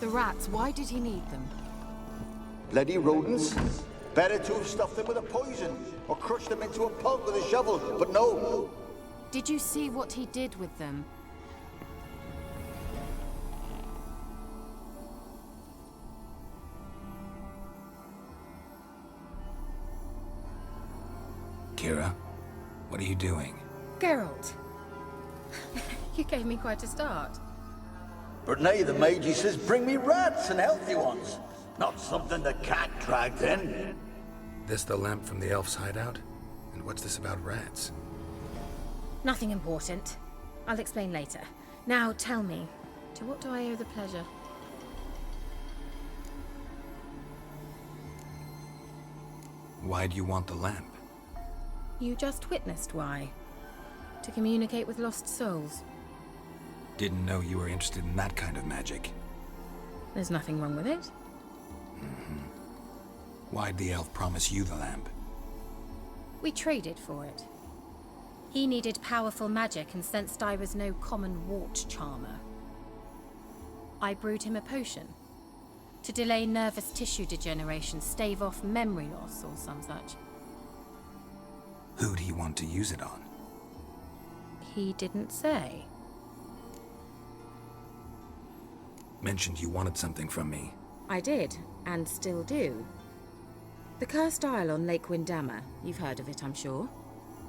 the rats, why did he need them? Bloody rodents. Better to have stuffed them with a poison, or crushed them into a pulp with a shovel, but no. Did you see what he did with them? Kira, what are you doing? Geralt. You gave me quite a start. But nay, the mage, he says, bring me rats and healthy ones. Not something the cat dragged in. This the lamp from the elf's hideout? And what's this about rats? Nothing important. I'll explain later. Now tell me, to what do I owe the pleasure? Why do you want the lamp? You just witnessed why. To communicate with lost souls. Didn't know you were interested in that kind of magic. There's nothing wrong with it. Why'd the elf promise you the lamp? We traded for it. He needed powerful magic and sensed I was no common wart charmer. I brewed him a potion. To delay nervous tissue degeneration, stave off memory loss or some such. Who'd he want to use it on? He didn't say. Mentioned you wanted something from me. I did, and still do. The cursed isle on Lake Windammer. You've heard of it, I'm sure.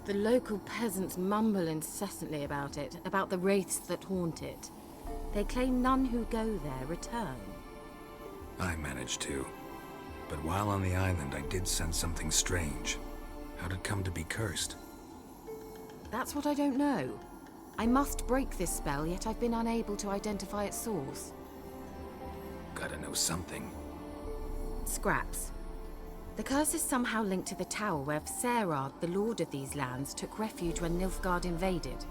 The local peasants mumble incessantly about it, about the wraiths that haunt it. They claim none who go there return. I managed to. But while on the island, I did sense something strange. How'd it come to be cursed? That's what I don't know. I must break this spell, yet I've been unable to identify its source. Gotta know something. Scraps. The curse is somehow linked to the tower where Serard, the lord of these lands, took refuge when Nilfgaard invaded.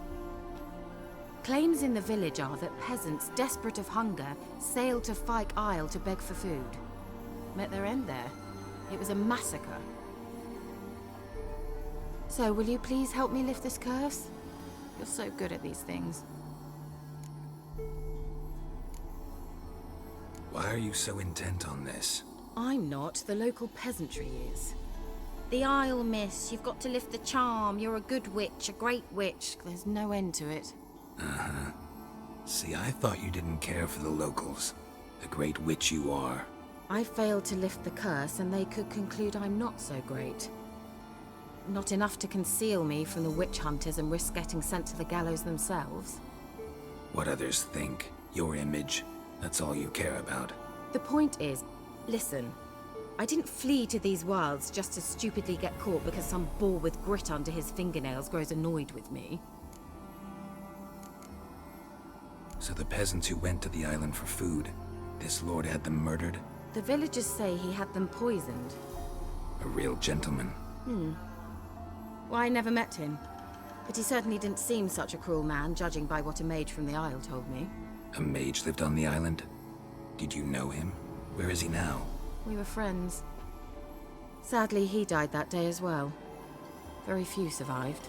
Claims in the village are that peasants, desperate of hunger, sailed to Fyke Isle to beg for food. Met their end there. It was a massacre. So, will you please help me lift this curse? You're so good at these things. Why are you so intent on this? I'm not. The local peasantry is. The Isle, miss. You've got to lift the charm. You're a good witch, a great witch. There's no end to it. Uh-huh. See, I thought you didn't care for the locals. The great witch you are. I failed to lift the curse, and they could conclude I'm not so great. Not enough to conceal me from the witch hunters and risk getting sent to the gallows themselves. What others think, your image, that's all you care about. The point is, listen, I didn't flee to these wilds just to stupidly get caught because some boar with grit under his fingernails grows annoyed with me. So the peasants who went to the island for food, this lord had them murdered? The villagers say he had them poisoned. A real gentleman. Well, I never met him, but he certainly didn't seem such a cruel man, judging by what a mage from the Isle told me. A mage lived on the island? Did you know him? Where is he now? We were friends. Sadly, he died that day as well. Very few survived.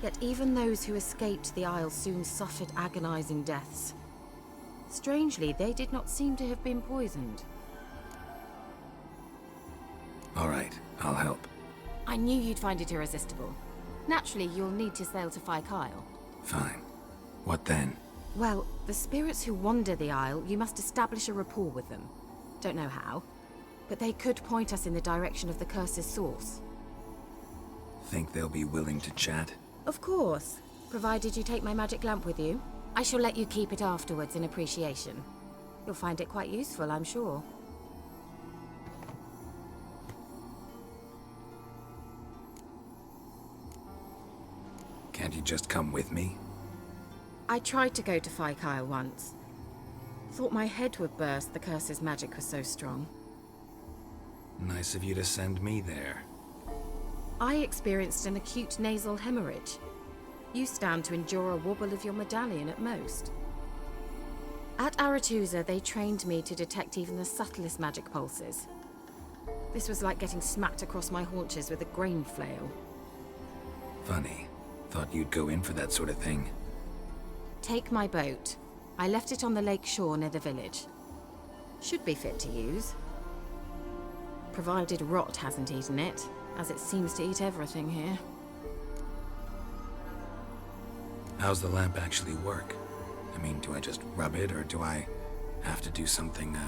Yet even those who escaped the Isle soon suffered agonizing deaths. Strangely, they did not seem to have been poisoned. All right, I'll help. I knew you'd find it irresistible. Naturally, you'll need to sail to Fyke Isle. Fine. What then? Well, the spirits who wander the Isle, you must establish a rapport with them. Don't know how, but they could point us in the direction of the curse's source. Think they'll be willing to chat? Of course, provided you take my magic lamp with you. I shall let you keep it afterwards in appreciation. You'll find it quite useful, I'm sure. Can't you just come with me? I tried to go to Fyke Isle once. Thought my head would burst, the curse's magic was so strong. Nice of you to send me there. I experienced an acute nasal hemorrhage. You stand to endure a wobble of your medallion at most. At Aretusa, they trained me to detect even the subtlest magic pulses. This was like getting smacked across my haunches with a grain flail. Funny. Thought you'd go in for that sort of thing. Take my boat. I left it on the lake shore near the village. Should be fit to use. Provided rot hasn't eaten it, as it seems to eat everything here. How's the lamp actually work? I mean, do I just rub it, or do I have to do something,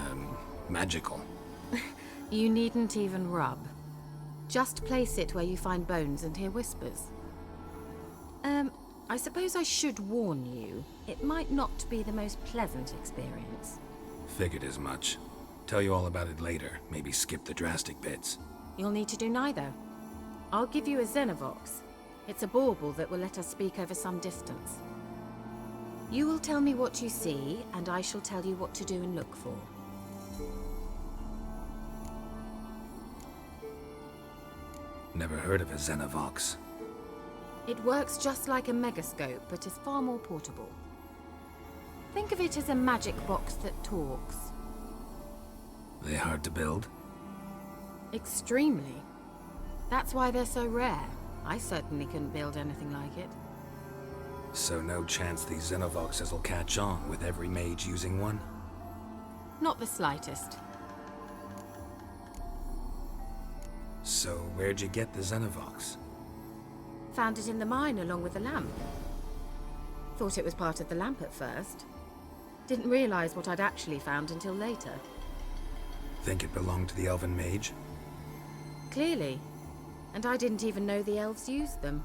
magical? You needn't even rub. Just place it where you find bones and hear whispers. I suppose I should warn you, it might not be the most pleasant experience. Figured as much. Tell you all about it later, maybe skip the drastic bits. You'll need to do neither. I'll give you a Xenovox. It's a bauble that will let us speak over some distance. You will tell me what you see, and I shall tell you what to do and look for. Never heard of a Xenovox. It works just like a megascope, but is far more portable. Think of it as a magic box that talks. They hard to build? Extremely. That's why they're so rare. I certainly couldn't build anything like it. So no chance these Xenovoxes will catch on with every mage using one? Not the slightest. So where'd you get the Xenovox? Found it in the mine along with the lamp. Thought it was part of the lamp at first. Didn't realize what I'd actually found until later. Think it belonged to the elven mage? Clearly. And I didn't even know the elves used them.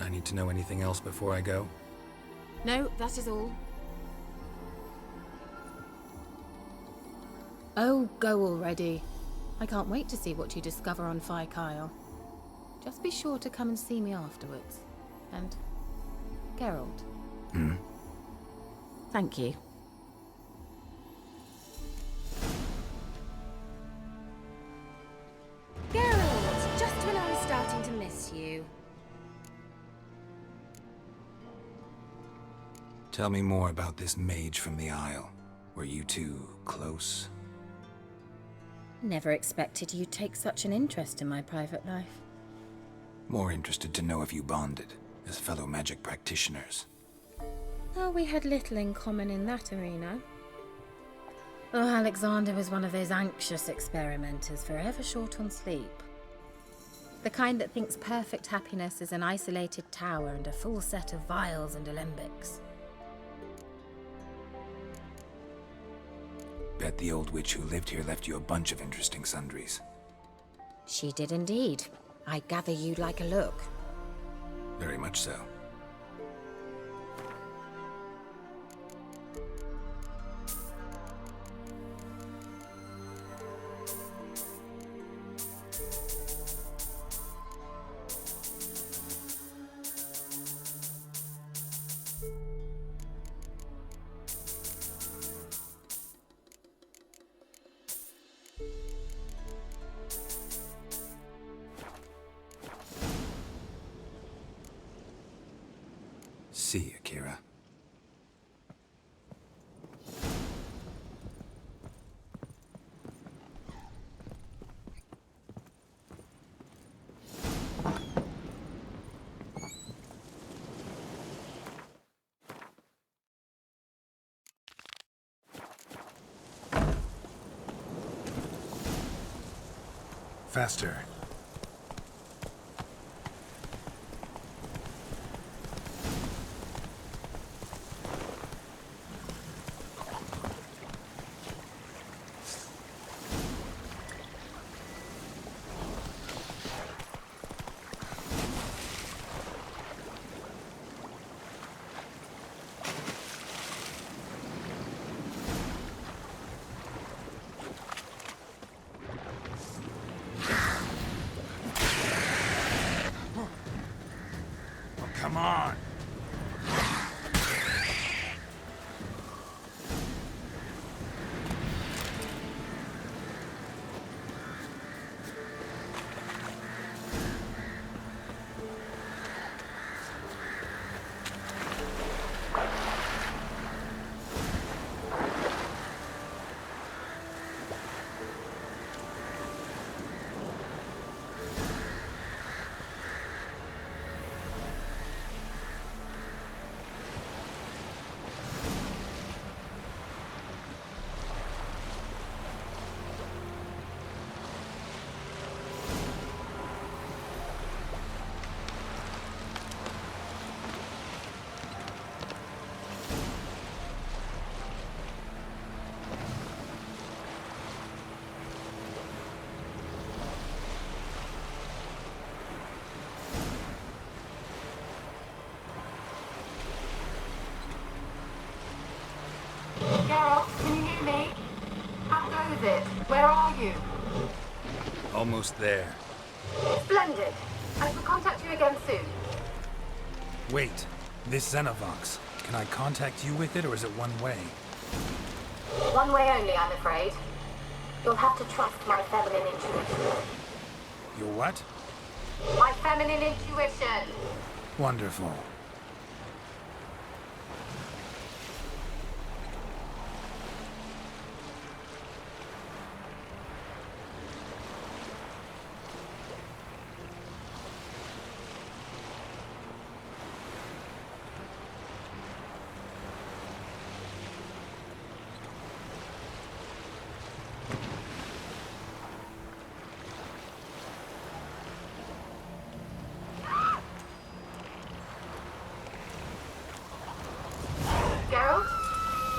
I need to know anything else before I go? No, that is all. Oh, go already. I can't wait to see what you discover on Phi Kyle. Just be sure to come and see me afterwards. And Geralt. Thank you. Geralt, just when I was starting to miss you. Tell me more about this mage from the Isle. Were you two close? Never expected you'd take such an interest in my private life. More interested to know if you bonded, as fellow magic practitioners. Oh, we had little in common in that arena. Oh, Alexander was one of those anxious experimenters, forever short on sleep. The kind that thinks perfect happiness is an isolated tower and a full set of vials and alembics. Bet the old witch who lived here left you a bunch of interesting sundries. She did indeed. I gather you'd like a look. Very much so. See you, Kira. Faster. Come on! Almost there. Splendid. I shall contact you again soon. Wait, this Xenovox. Can I contact you with it, or is it one way? One way only, I'm afraid. You'll have to trust my feminine intuition. Your what? My feminine intuition! Wonderful. Geralt?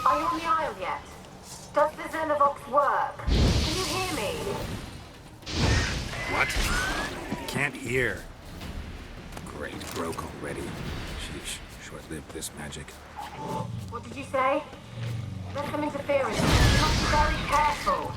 Are you on the Isle yet? Does the Xenovox work? Can you hear me? What? Can't hear. Great, broke already. Sheesh, short-lived this magic. What did you say? There's some interference. You must be very careful.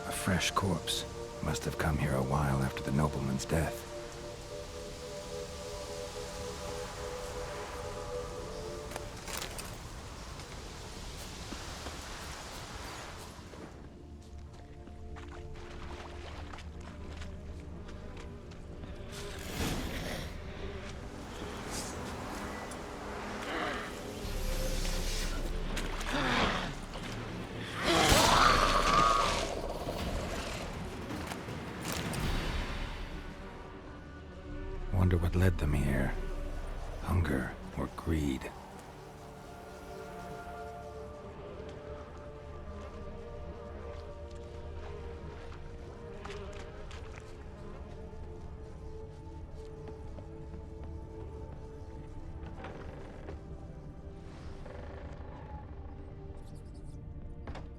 A fresh corpse. Must have come here a while after the nobleman's death. Wonder what led them here. Hunger or greed?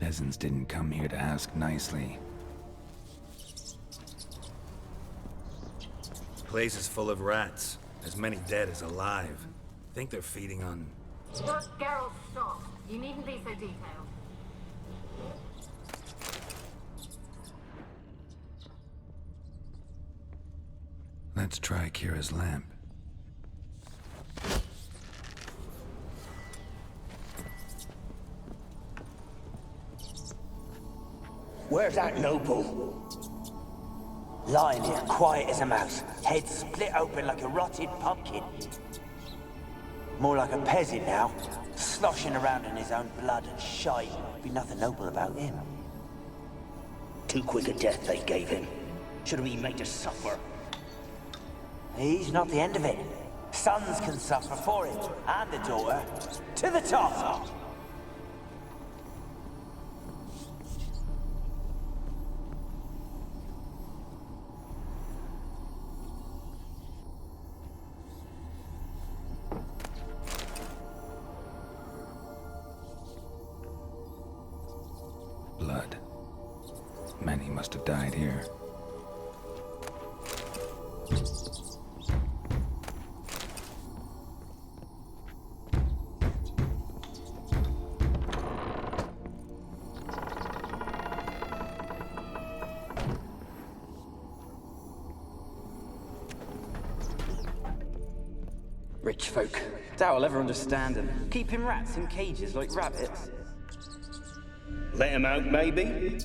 Peasants didn't come here to ask nicely. Place is full of rats. As many dead as alive. Think they're feeding on... Look, Geralt, stop. You needn't be so detailed. Let's try Kira's lamp. Where's that noble? Lying here, quiet as a mouse, head split open like a rotted pumpkin. More like a peasant now, sloshing around in his own blood and shite. Be nothing noble about him. Too quick a death they gave him. Should have been made to suffer. He's not the end of it. Sons can suffer for him, and the daughter. To the top! Blood. Many must have died here. Rich folk. Doubt I'll ever understand them. Keeping rats in cages like rabbits. Let him out, maybe?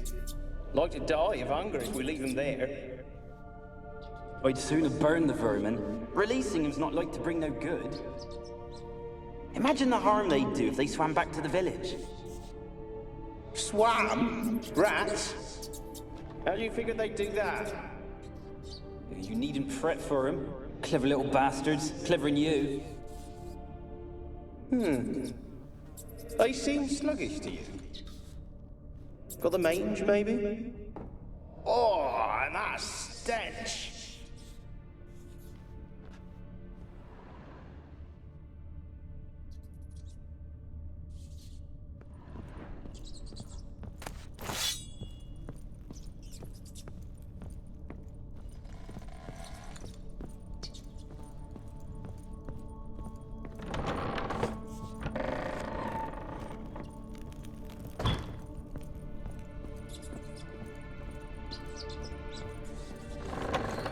Like to die of hunger if we leave him there. I'd sooner burn the vermin. Releasing him's not like to bring no good. Imagine the harm they'd do if they swam back to the village. Swam? Rats? How do you figure they'd do that? You needn't fret for him. Clever little bastards. Clever than you. They seem sluggish to you. Got the mange, maybe? Oh, and that stench!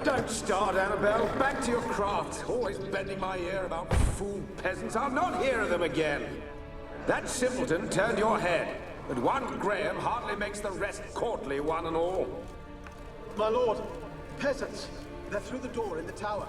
Don't start, Annabelle. Back to your craft. Always bending my ear about fool peasants. I'll not hear of them again. That simpleton turned your head, but one Graham hardly makes the rest courtly, one and all. My lord, peasants. They're through the door in the tower.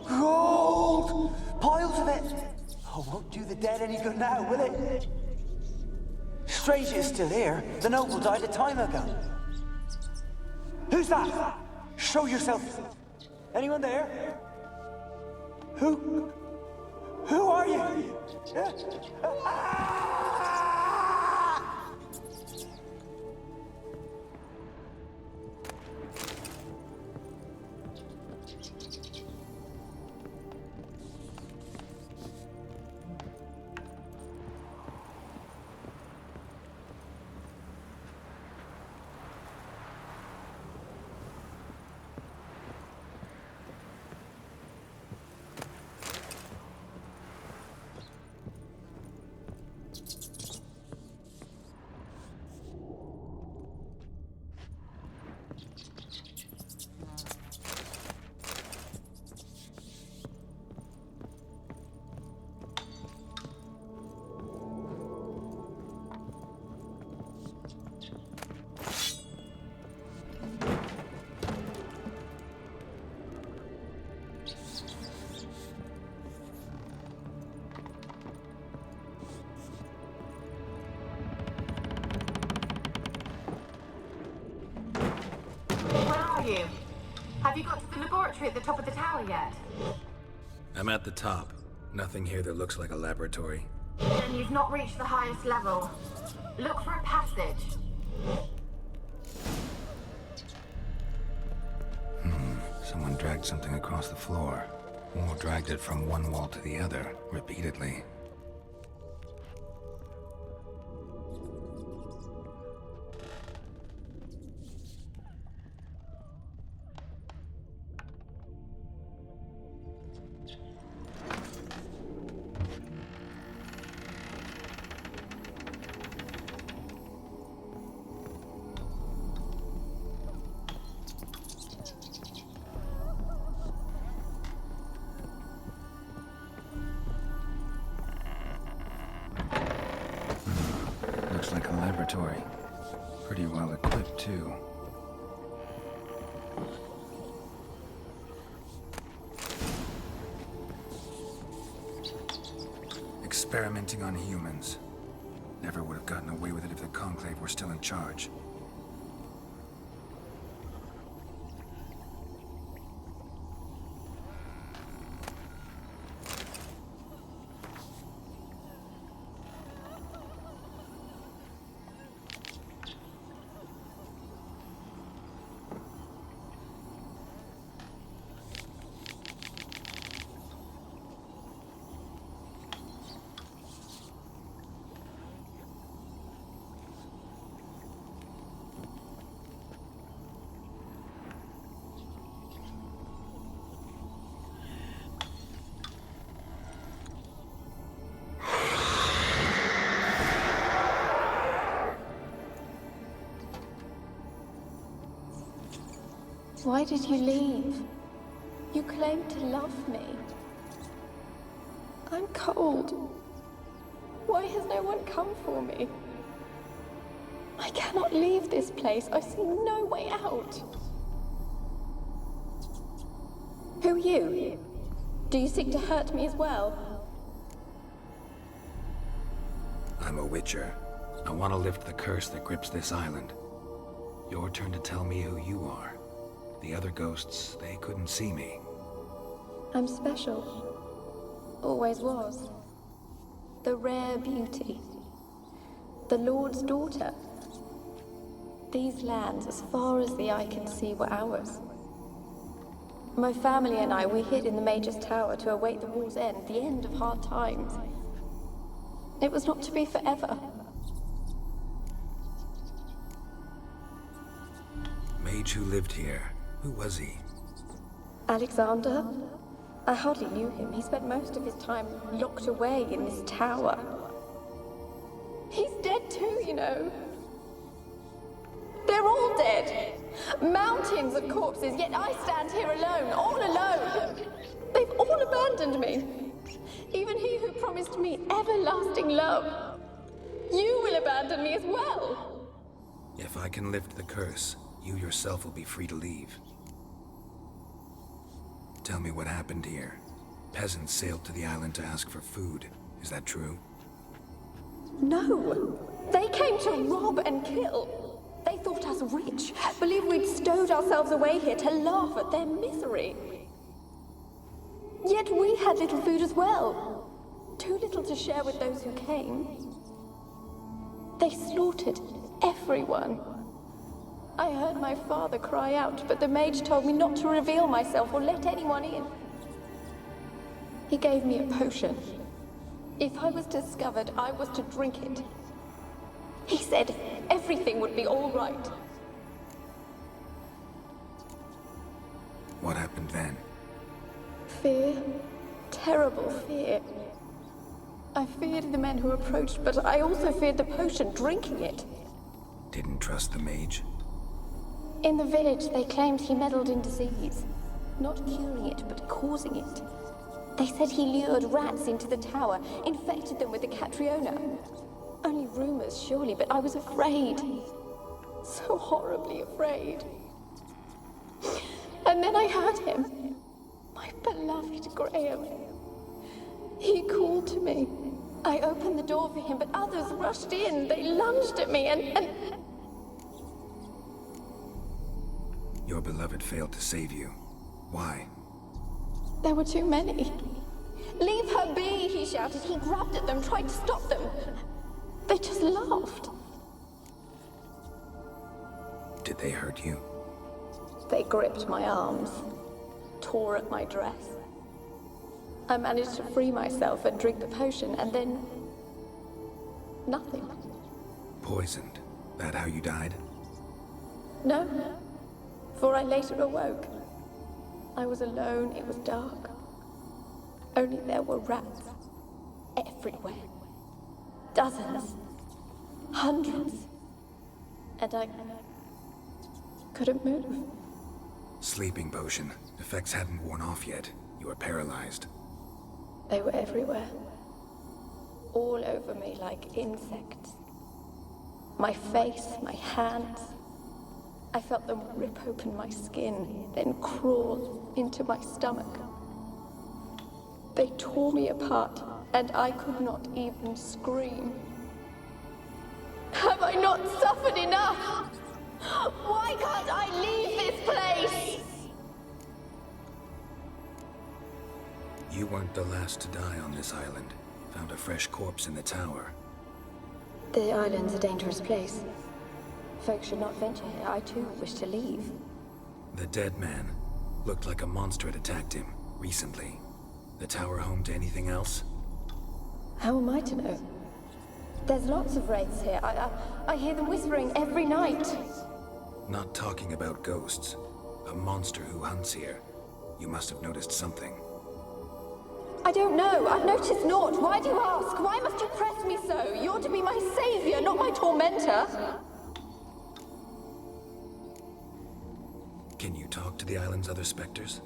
Gold! Piles of it! Oh, won't do the dead any good now, will it? Strange it's still here. The noble died a time ago. Who's that? Show yourself. Anyone there? Who are you? Have you got to the laboratory at the top of the tower yet? I'm at the top. Nothing here that looks like a laboratory. Then you've not reached the highest level. Look for a passage. Someone dragged something across the floor. Or dragged it from one wall to the other, repeatedly. Looks like a laboratory. Pretty well equipped, too. Experimenting on humans. Never would have gotten away with it if the Conclave were still in charge. Why did you leave? You claimed to love me. I'm cold. Why has no one come for me? I cannot leave this place. I see no way out. Who are you? Do you seek to hurt me as well? I'm a witcher. I want to lift the curse that grips this island. Your turn to tell me who you are. The other ghosts, they couldn't see me. I'm special. Always was. The rare beauty. The Lord's daughter. These lands, as far as the eye can see, were ours. My family and I, we hid in the Mage's Tower to await the war's end, the end of hard times. It was not to be forever. Mage who lived here. Who was he? Alexander? I hardly knew him. He spent most of his time locked away in this tower. He's dead too, you know. They're all dead. Mountains of corpses, yet I stand here alone, all alone. They've all abandoned me. Even he who promised me everlasting love. You will abandon me as well. If I can lift the curse, you yourself will be free to leave. Tell me what happened here. Peasants sailed to the island to ask for food. Is that true? No. They came to rob and kill. They thought us rich, believed we'd stowed ourselves away here to laugh at their misery. Yet we had little food as well. Too little to share with those who came. They slaughtered everyone. I heard my father cry out, but the mage told me not to reveal myself or let anyone in. He gave me a potion. If I was discovered, I was to drink it. He said everything would be all right. What happened then? Fear. Terrible fear. I feared the men who approached, but I also feared the potion, drinking it. Didn't trust the mage? In the village, they claimed he meddled in disease. Not curing it, but causing it. They said he lured rats into the tower, infected them with the Catriona. Only rumors, surely, but I was afraid. So horribly afraid. And then I heard him. My beloved Graham. He called to me. I opened the door for him, but others rushed in. They lunged at me and... Your beloved failed to save you. Why? There were too many. Leave her be, he shouted. He grabbed at them, tried to stop them. They just laughed. Did they hurt you? They gripped my arms, tore at my dress. I managed to free myself and drink the potion, and then... nothing. Poisoned? That how you died? No, for I later awoke. I was alone, it was dark. Only there were rats. Everywhere. Dozens. Hundreds. And I... couldn't move. Sleeping potion. Effects hadn't worn off yet. You were paralyzed. They were everywhere. All over me like insects. My face, my hands. I felt them rip open my skin, then crawl into my stomach. They tore me apart, and I could not even scream. Have I not suffered enough? Why can't I leave this place? You weren't the last to die on this island. Found a fresh corpse in the tower. The island's a dangerous place. Folks should not venture here. I too wish to leave. The dead man. Looked like a monster had attacked him, recently. The tower home to anything else? How am I to know? There's lots of wraiths here. I hear them whispering every night. Not talking about ghosts. A monster who hunts here. You must have noticed something. I don't know. I've noticed naught. Why do you ask? Why must you press me so? You're to be my savior, not my tormentor. Can you talk to the island's other specters?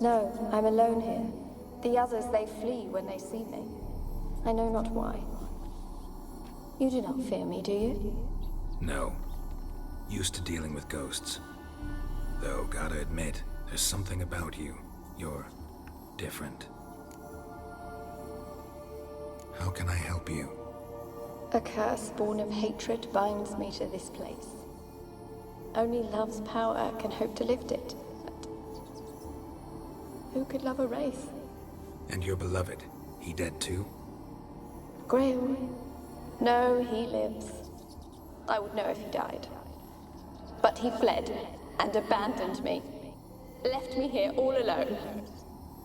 No, I'm alone here. The others, they flee when they see me. I know not why. You do not fear me, do you? No. Used to dealing with ghosts. Though, gotta admit, there's something about you. You're different. How can I help you? A curse born of hatred binds me to this place. Only love's power can hope to lift it. But who could love a wraith? And your beloved, he dead too? Graham? No, he lives. I would know if he died. But he fled and abandoned me. Left me here all alone.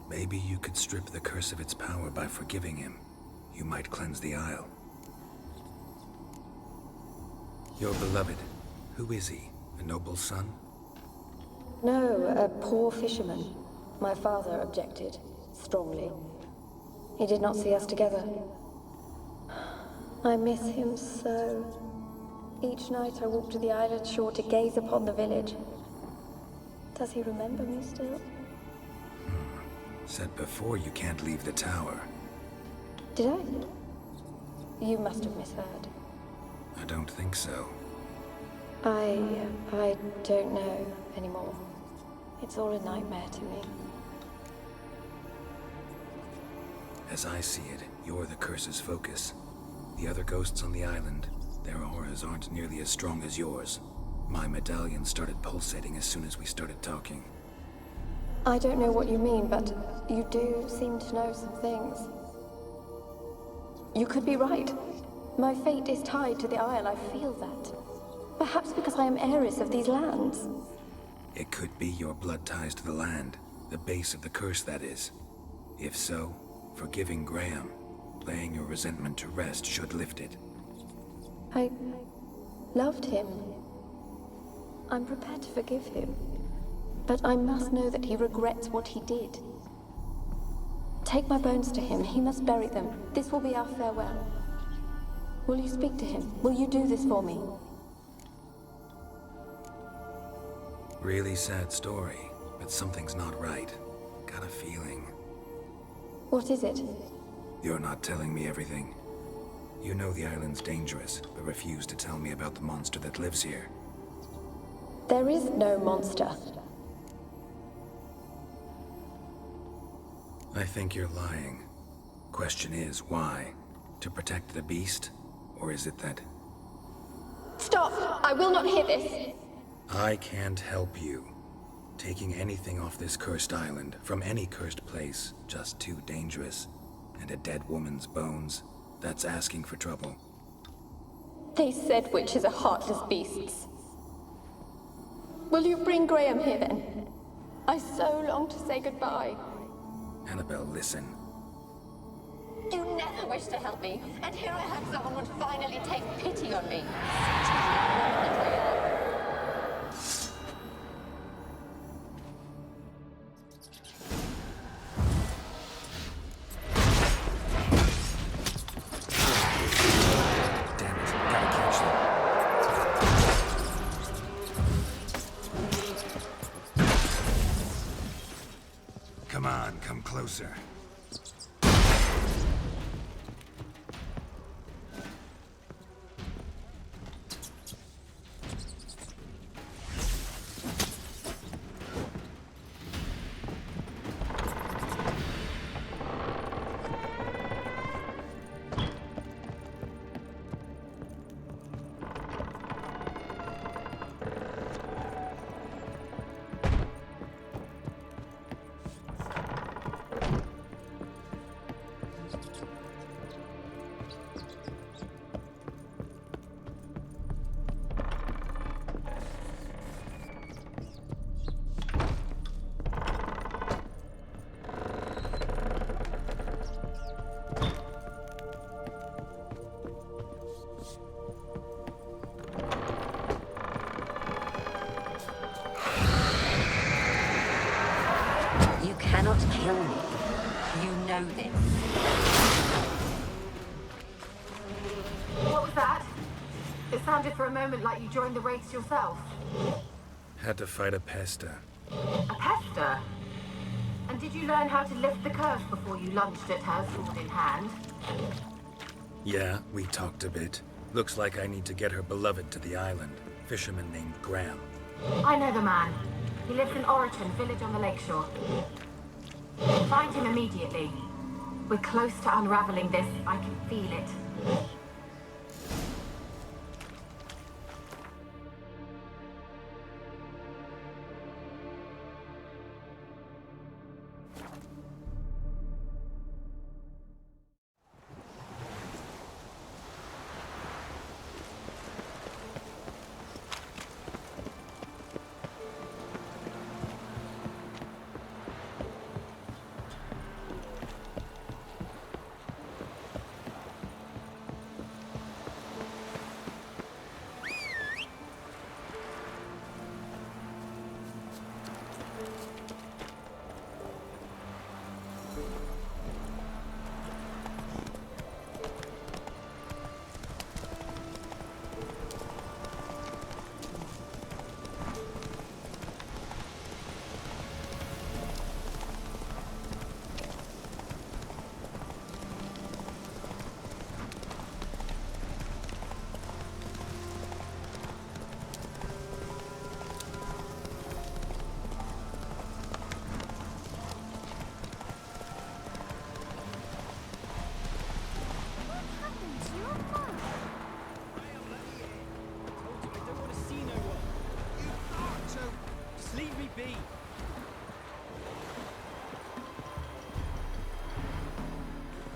Maybe you could strip the curse of its power by forgiving him. You might cleanse the Isle. Your beloved, who is he? A noble son? No, a poor fisherman. My father objected, strongly. He did not see us together. I miss him so. Each night I walk to the island shore to gaze upon the village. Does he remember me still? Said before you can't leave the tower. Did I? You must have misheard. I don't think so. I don't know anymore. It's all a nightmare to me. As I see it, you're the curse's focus. The other ghosts on the island, their auras aren't nearly as strong as yours. My medallion started pulsating as soon as we started talking. I don't know what you mean, but you do seem to know some things. You could be right. My fate is tied to the Isle, I feel that. Perhaps because I am heiress of these lands. It could be your blood ties to the land, the base of the curse, that is. If so, forgiving Graham, laying your resentment to rest should lift it. I loved him. I'm prepared to forgive him. But I must know that he regrets what he did. Take my bones to him. He must bury them. This will be our farewell. Will you speak to him? Will you do this for me? Really sad story, but something's not right. Got a feeling. What is it? You're not telling me everything. You know the island's dangerous, but refuse to tell me about the monster that lives here. There is no monster. I think you're lying. Question is, why? To protect the beast? Or is it that... Stop! I will not hear this! I can't help you. Taking anything off this cursed island, from any cursed place, just too dangerous. And a dead woman's bones, that's asking for trouble. They said witches are heartless beasts. Will you bring Graham here then? I so long to say goodbye. Annabelle, listen. You never wished to help me, and here I have someone would finally take pity on me. Damn it, gotta catch them. Come on, come closer. You cannot kill me. You know this. What was that? It sounded for a moment like you joined the race yourself. Had to fight a pester. A pester? And did you learn how to lift the curse before you lunged at her, sword in hand? Yeah, we talked a bit. Looks like I need to get her beloved to the island. Fisherman named Graham. I know the man. He lives in Oriton, village on the lakeshore. Find him immediately. We're close to unraveling this. I can feel it.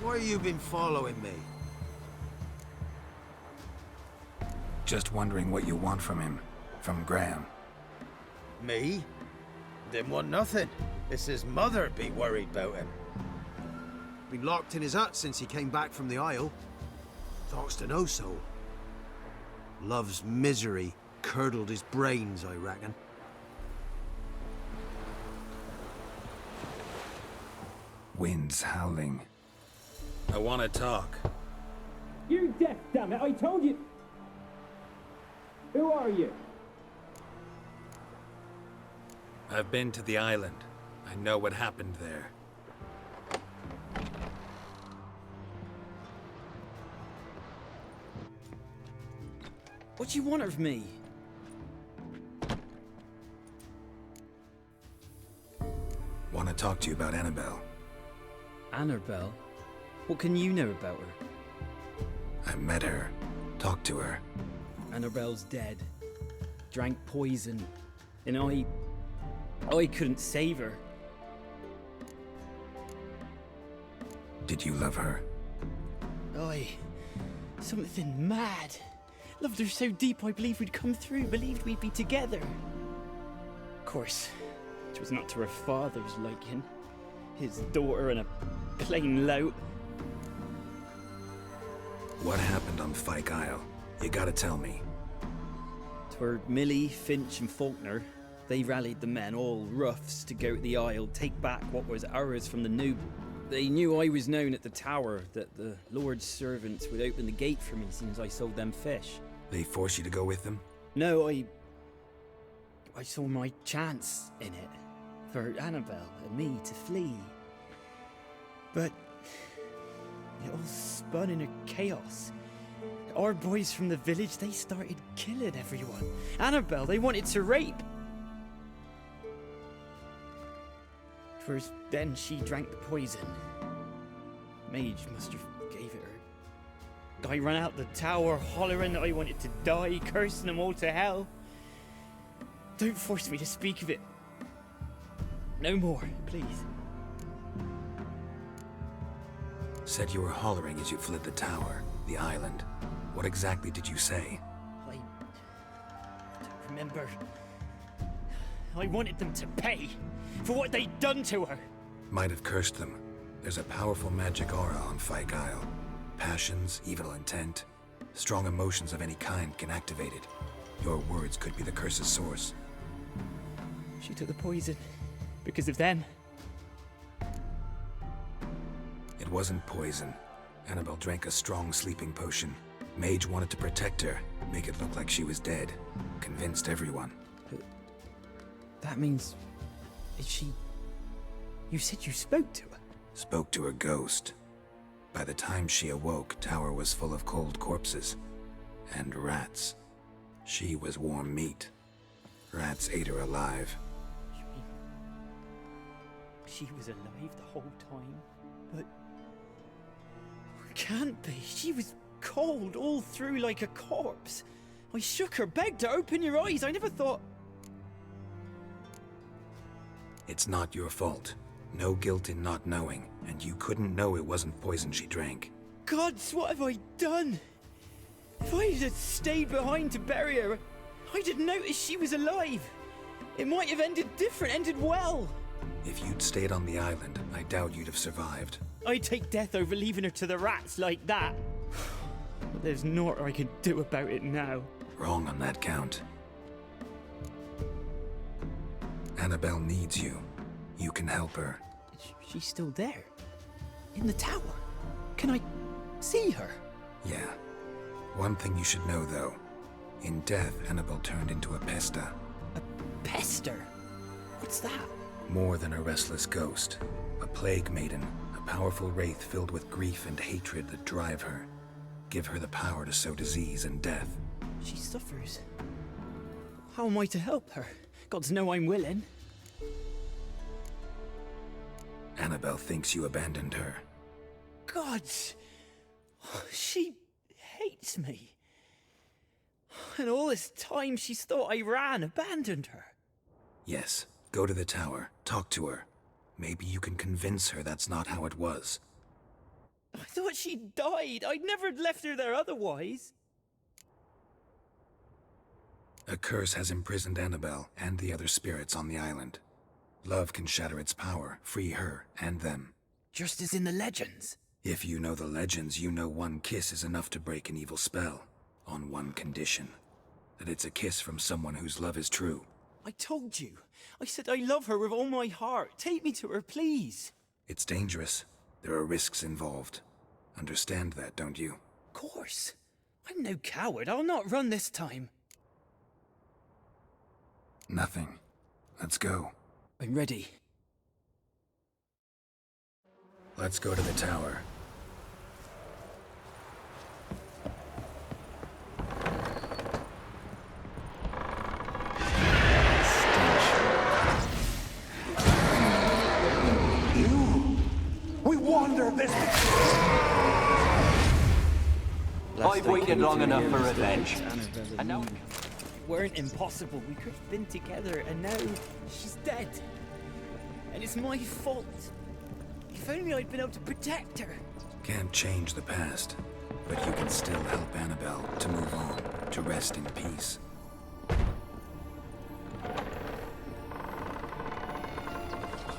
Why have you been following me? Just wondering what you want from him. From Graham. Me? Didn't want nothing. It's his mother be worried about him. Been locked in his hut since he came back from the Isle. Talks to no soul. Love's misery curdled his brains, I reckon. Wind's howling. I want to talk. You're deaf, damn it! I told you! Who are you? I've been to the island. I know what happened there. What do you want of me? Want to talk to you about Annabelle. Annabelle? What can you know about her? I met her. Talked to her. Annabelle's dead. Drank poison. And I couldn't save her. Did you love her? Something mad. Loved her so deep I believed we'd come through, believed we'd be together. Of course, it was not to her father's liking. His daughter and a plain lout. What happened on Fyke Isle? You gotta tell me. 'Twere Millie, Finch and Faulkner. They rallied the men, all roughs, to go to the Isle, take back what was ours from the noob. They knew I was known at the tower, that the Lord's servants would open the gate for me since I sold them fish. They forced you to go with them? No, I saw my chance in it. For Annabelle and me to flee. But it all spun in a chaos. Our boys from the village, they started killing everyone. Annabelle, they wanted to rape. 'Twas then she drank the poison. Mage must have gave it her. I ran out the tower hollering that I wanted to die, cursing them all to hell. Don't force me to speak of it. No more, please. Said you were hollering as you fled the tower, the island. What exactly did you say? I don't remember. I wanted them to pay for what they'd done to her. Might have cursed them. There's a powerful magic aura on Fyke Isle. Passions, evil intent, strong emotions of any kind can activate it. Your words could be the curse's source. She took the poison because of them. It wasn't poison. Annabelle drank a strong sleeping potion. Mage wanted to protect her, make it look like she was dead. Convinced everyone. That means... is she... You said you spoke to her? Spoke to a ghost. By the time she awoke, Tower was full of cold corpses. And rats. She was warm meat. Rats ate her alive. You mean... she was alive the whole time? But... can't be. She was cold all through like a corpse. I shook her, begged her, open your eyes. I never thought... It's not your fault. No guilt in not knowing, and you couldn't know it wasn't poison she drank. Gods, what have I done? If I had stayed behind to bury her, I didn't notice she was alive. It might have ended different, ended well. If you'd stayed on the island, I doubt you'd have survived. I'd take death over leaving her to the rats like that. But there's naught I can do about it now. Wrong on that count. Annabelle needs you. You can help her. She's still there? In the tower? Can I see her? Yeah. One thing you should know, though. In death, Annabelle turned into a pesta. A pester? What's that? More than a restless ghost. A plague maiden. A powerful wraith filled with grief and hatred that drive her. Give her the power to sow disease and death. She suffers. How am I to help her? Gods know I'm willing. Annabelle thinks you abandoned her. Gods! She hates me. And all this time she's thought I abandoned her. Yes, go to the tower, talk to her. Maybe you can convince her that's not how it was. I thought she died. I'd never left her there otherwise. A curse has imprisoned Annabelle and the other spirits on the island. Love can shatter its power, free her and them. Just as in the legends. If you know the legends, you know one kiss is enough to break an evil spell. On one condition. That it's a kiss from someone whose love is true. I told you. I said I love her with all my heart. Take me to her, please. It's dangerous. There are risks involved. Understand that, don't you? Of course. I'm no coward. I'll not run this time. Nothing. Let's go. I'm ready. Let's go to the tower. We wandered this... I've waited long enough for revenge. And now... It weren't impossible. We could have been together, and now she's dead. And it's my fault. If only I'd been able to protect her. Can't change the past, but you can still help Annabelle to move on, to rest in peace.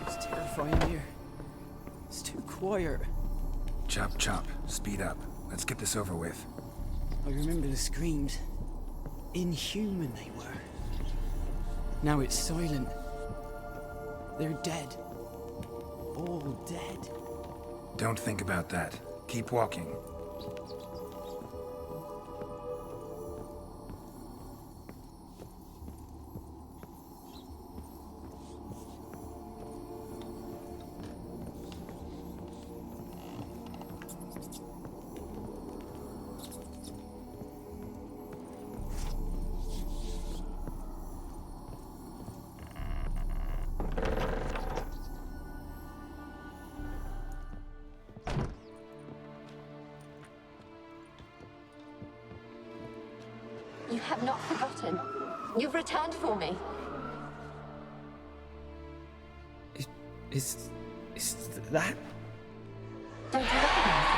It's terrifying here. It's too quiet. Chop, chop. Speed up. Let's get this over with. I remember the screams. Inhuman they were. Now it's silent. They're dead. All dead. Don't think about that. Keep walking. You have not forgotten. You've returned for me. Is that? Don't you recognize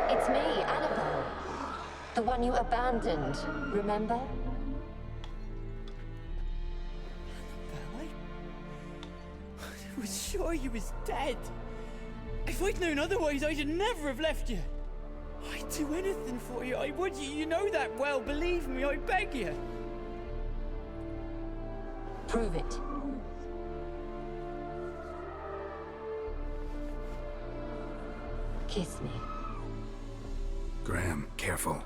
me? It's me, Annabelle. The one you abandoned, remember? Annabelle, I was sure you was dead. If I'd known otherwise, I'd never have left you. I'd do anything for you, I would. You know that well, believe me, I beg you. Prove it. Kiss me. Graham, careful.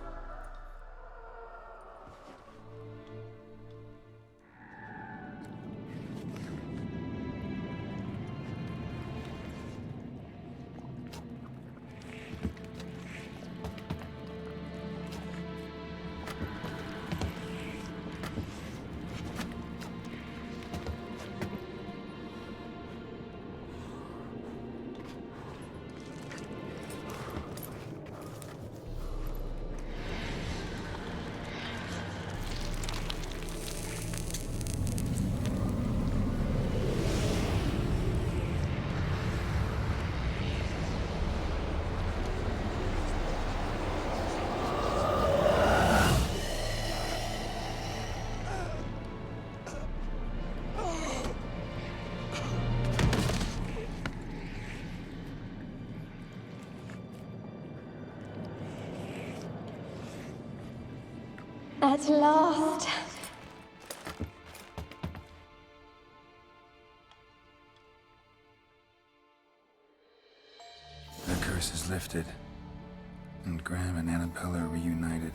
At last. The curse is lifted, and Graham and Annabelle are reunited.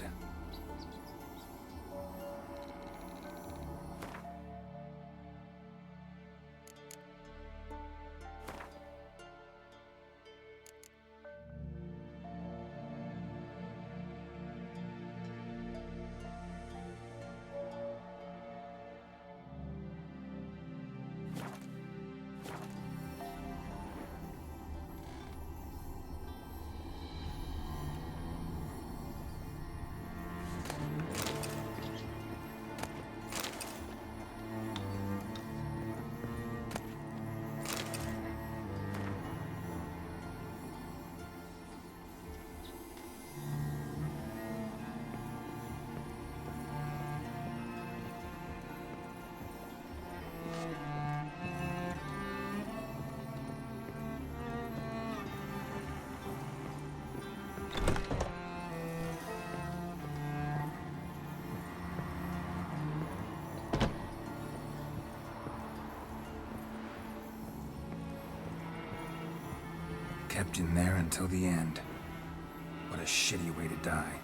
Kept in there until the end. What a shitty way to die.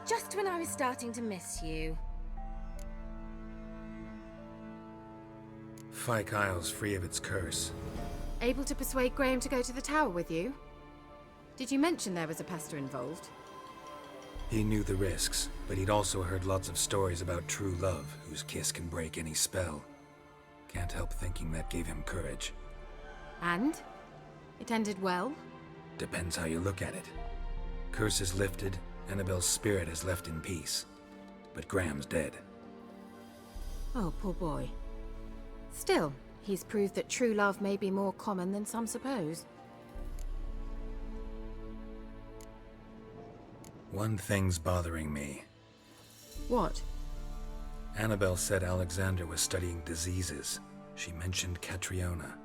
Just when I was starting to miss you. Fyke Isle's free of its curse. Able to persuade Graham to go to the tower with you? Did you mention there was a pester involved? He knew the risks, but he'd also heard lots of stories about true love, whose kiss can break any spell. Can't help thinking that gave him courage. And? It ended well? Depends how you look at it. Curse is lifted, Annabelle's spirit is left in peace. But Graham's dead. Oh, poor boy. Still, he's proved that true love may be more common than some suppose. One thing's bothering me. What? Annabelle said Alexander was studying diseases. She mentioned Catriona.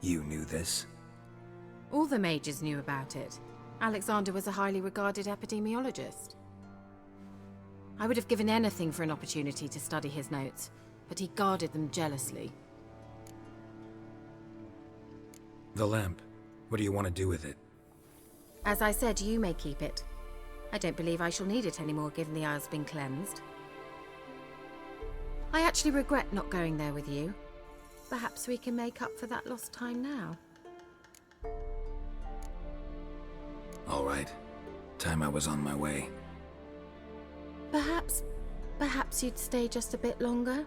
You knew this? All the mages knew about it. Alexander was a highly regarded epidemiologist. I would have given anything for an opportunity to study his notes, but he guarded them jealously. The lamp. What do you want to do with it? As I said, you may keep it. I don't believe I shall need it anymore, given the Isle's been cleansed. I actually regret not going there with you. Perhaps we can make up for that lost time now. All right. Time I was on my way. Perhaps you'd stay just a bit longer?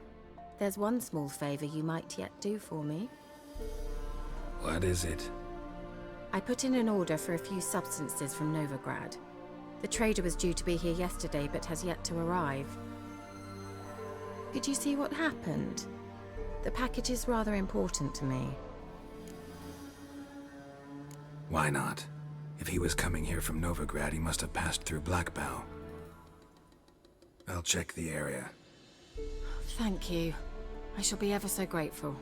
There's one small favor you might yet do for me. What is it? I put in an order for a few substances from Novigrad. The trader was due to be here yesterday, but has yet to arrive. Could you see what happened? The package is rather important to me. Why not? If he was coming here from Novigrad, he must have passed through Blackbow. I'll check the area. Thank you. I shall be ever so grateful.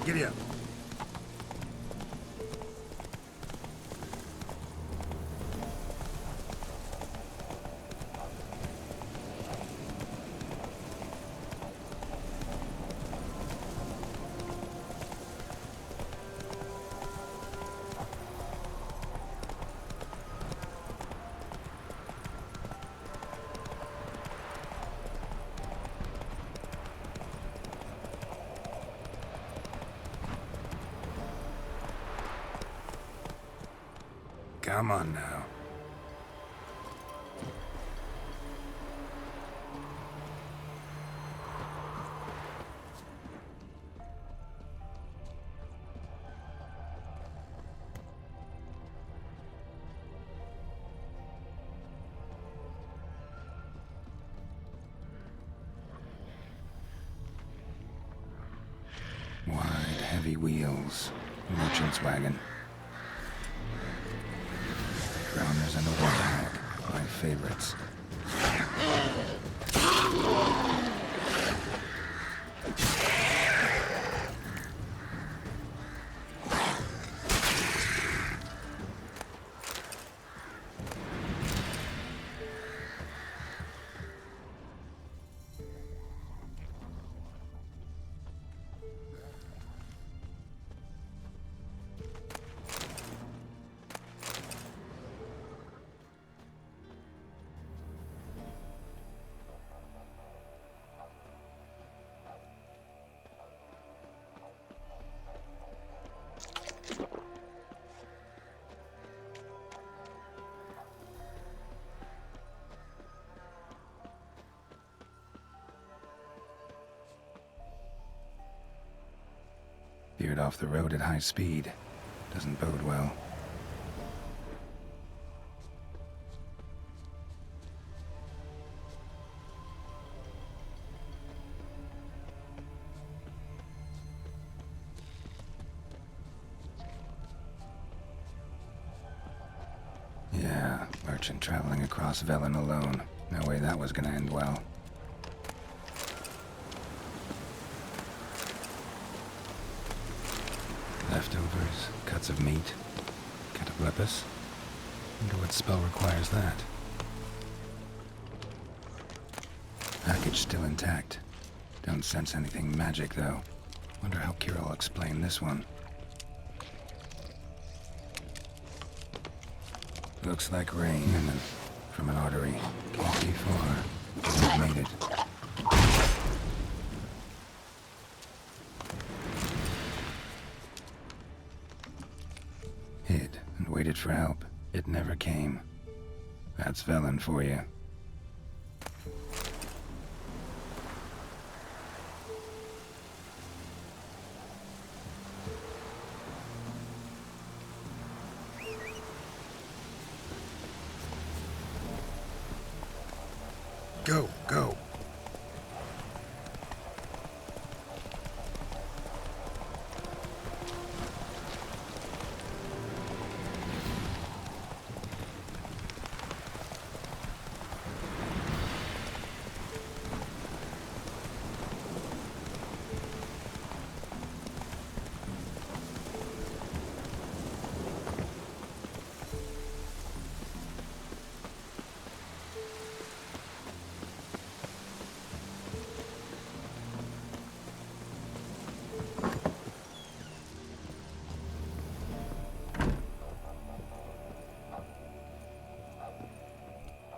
Giddy up. Come on now. Wide, heavy wheels. Merchant's wagon. Drowners and a water hag, my favorites. Veered off the road at high speed. Doesn't bode well. Yeah, merchant traveling across Velen alone. No way that was gonna end well. Leftovers, cuts of meat, cataplepis. Wonder what spell requires that. Package still intact. Don't sense anything magic, though. Wonder how Kira will explain this one. Looks like rain from an artery. Can't be far. We've made it. Hid and waited for help. It never came. That's Velen for you. Go, go.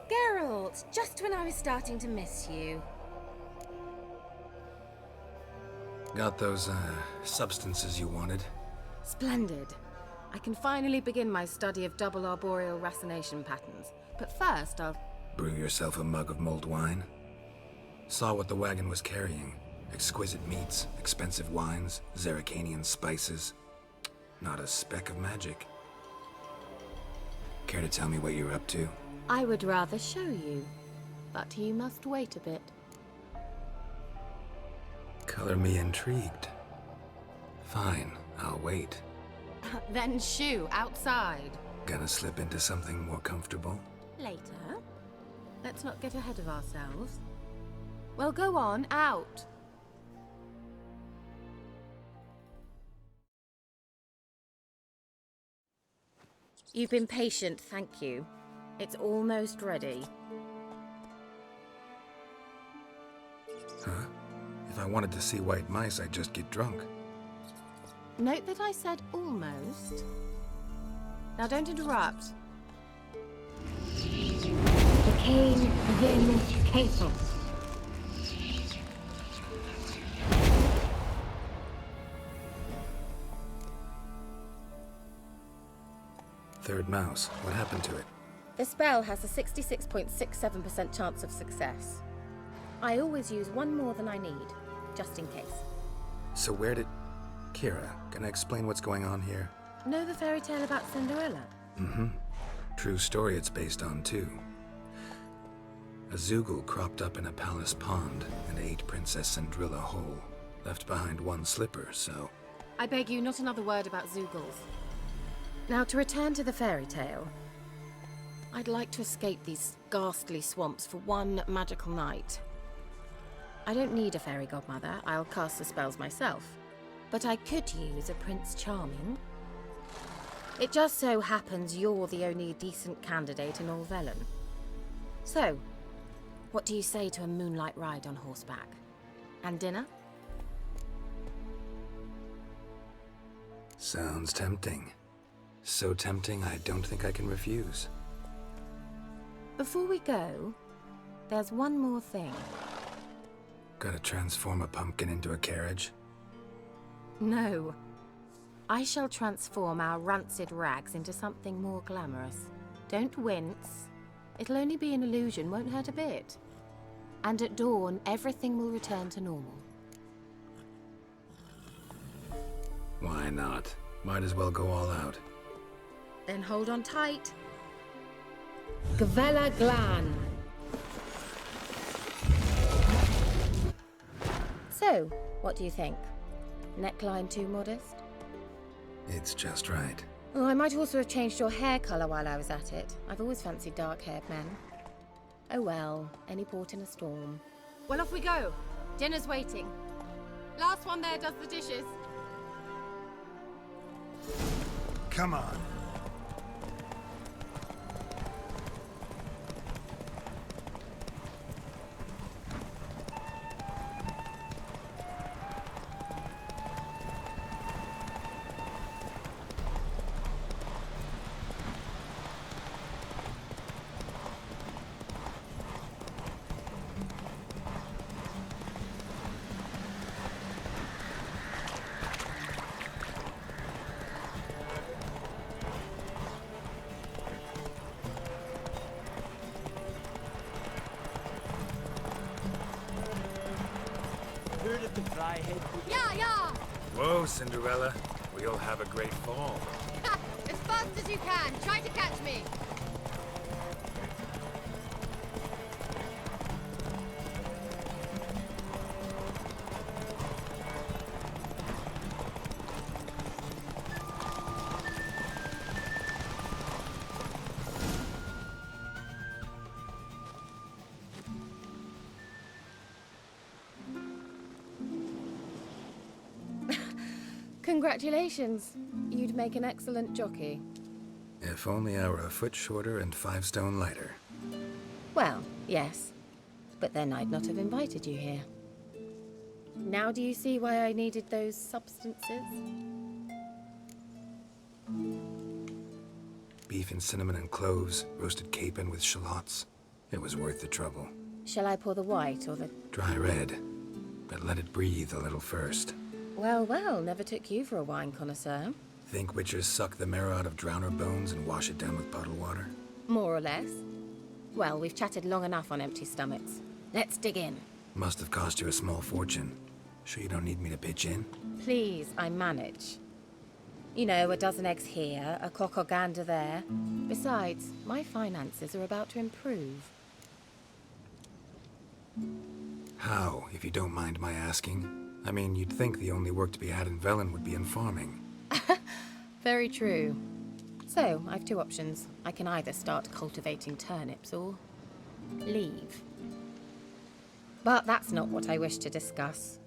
Geralt, just when I was starting to miss you. Got those, substances you wanted? Splendid. I can finally begin my study of double arboreal racination patterns. But first, I'll... Brew yourself a mug of mulled wine? Saw what the wagon was carrying. Exquisite meats, expensive wines, Zerrikanian spices. Not a speck of magic. Care to tell me what you're up to? I would rather show you, but you must wait a bit. Color me intrigued. Fine, I'll wait. Then shoo, outside. Gonna slip into something more comfortable? Later. Let's not get ahead of ourselves. Well, go on, out. You've been patient, thank you. It's almost ready. Huh? If I wanted to see white mice, I'd just get drunk. Note that I said almost. Now don't interrupt. Decaying then cases. Third mouse. What happened to it? The spell has a 66.67% chance of success. I always use one more than I need, just in case. So where did... Kira, gonna explain what's going on here? Know the fairy tale about Cinderella? Mm-hmm. True story it's based on, too. A Zoogle cropped up in a palace pond and ate Princess Cinderella whole. Left behind one slipper, so... I beg you, not another word about Zoogles. Now, to return to the fairy tale. I'd like to escape these ghastly swamps for one magical night. I don't need a fairy godmother, I'll cast the spells myself. But I could use a Prince Charming. It just so happens you're the only decent candidate in all Velen. So, what do you say to a moonlight ride on horseback? And dinner? Sounds tempting. So tempting, I don't think I can refuse. Before we go, there's one more thing. Gotta transform a pumpkin into a carriage? No. I shall transform our rancid rags into something more glamorous. Don't wince. It'll only be an illusion, won't hurt a bit. And at dawn, everything will return to normal. Why not? Might as well go all out. Then hold on tight. Gavella Glan. So, what do you think? Neckline too modest? It's just right. Oh, I might also have changed your hair colour while I was at it. I've always fancied dark-haired men. Oh well, any port in a storm. Well, off we go. Dinner's waiting. Last one there does the dishes. Come on. Yeah! Whoa, Cinderella. We'll have a great fall. As fast as you can. Try to catch me. Congratulations. You'd make an excellent jockey. If only I were a foot shorter and 5 stone lighter. Well, yes. But then I'd not have invited you here. Now do you see why I needed those substances? Beef and cinnamon and cloves, roasted capon with shallots. It was worth the trouble. Shall I pour the white or the... Dry red, but let it breathe a little first. Well, well, never took you for a wine connoisseur. Think witchers suck the marrow out of drowner bones and wash it down with puddle water? More or less. Well, we've chatted long enough on empty stomachs. Let's dig in. Must have cost you a small fortune. Sure you don't need me to pitch in? Please, I manage. You know, a dozen eggs here, a cock or gander there. Besides, my finances are about to improve. How, if you don't mind my asking? I mean, you'd think the only work to be had in Velen would be in farming. Very true. So, I've 2 options. I can either start cultivating turnips or... leave. But that's not what I wish to discuss.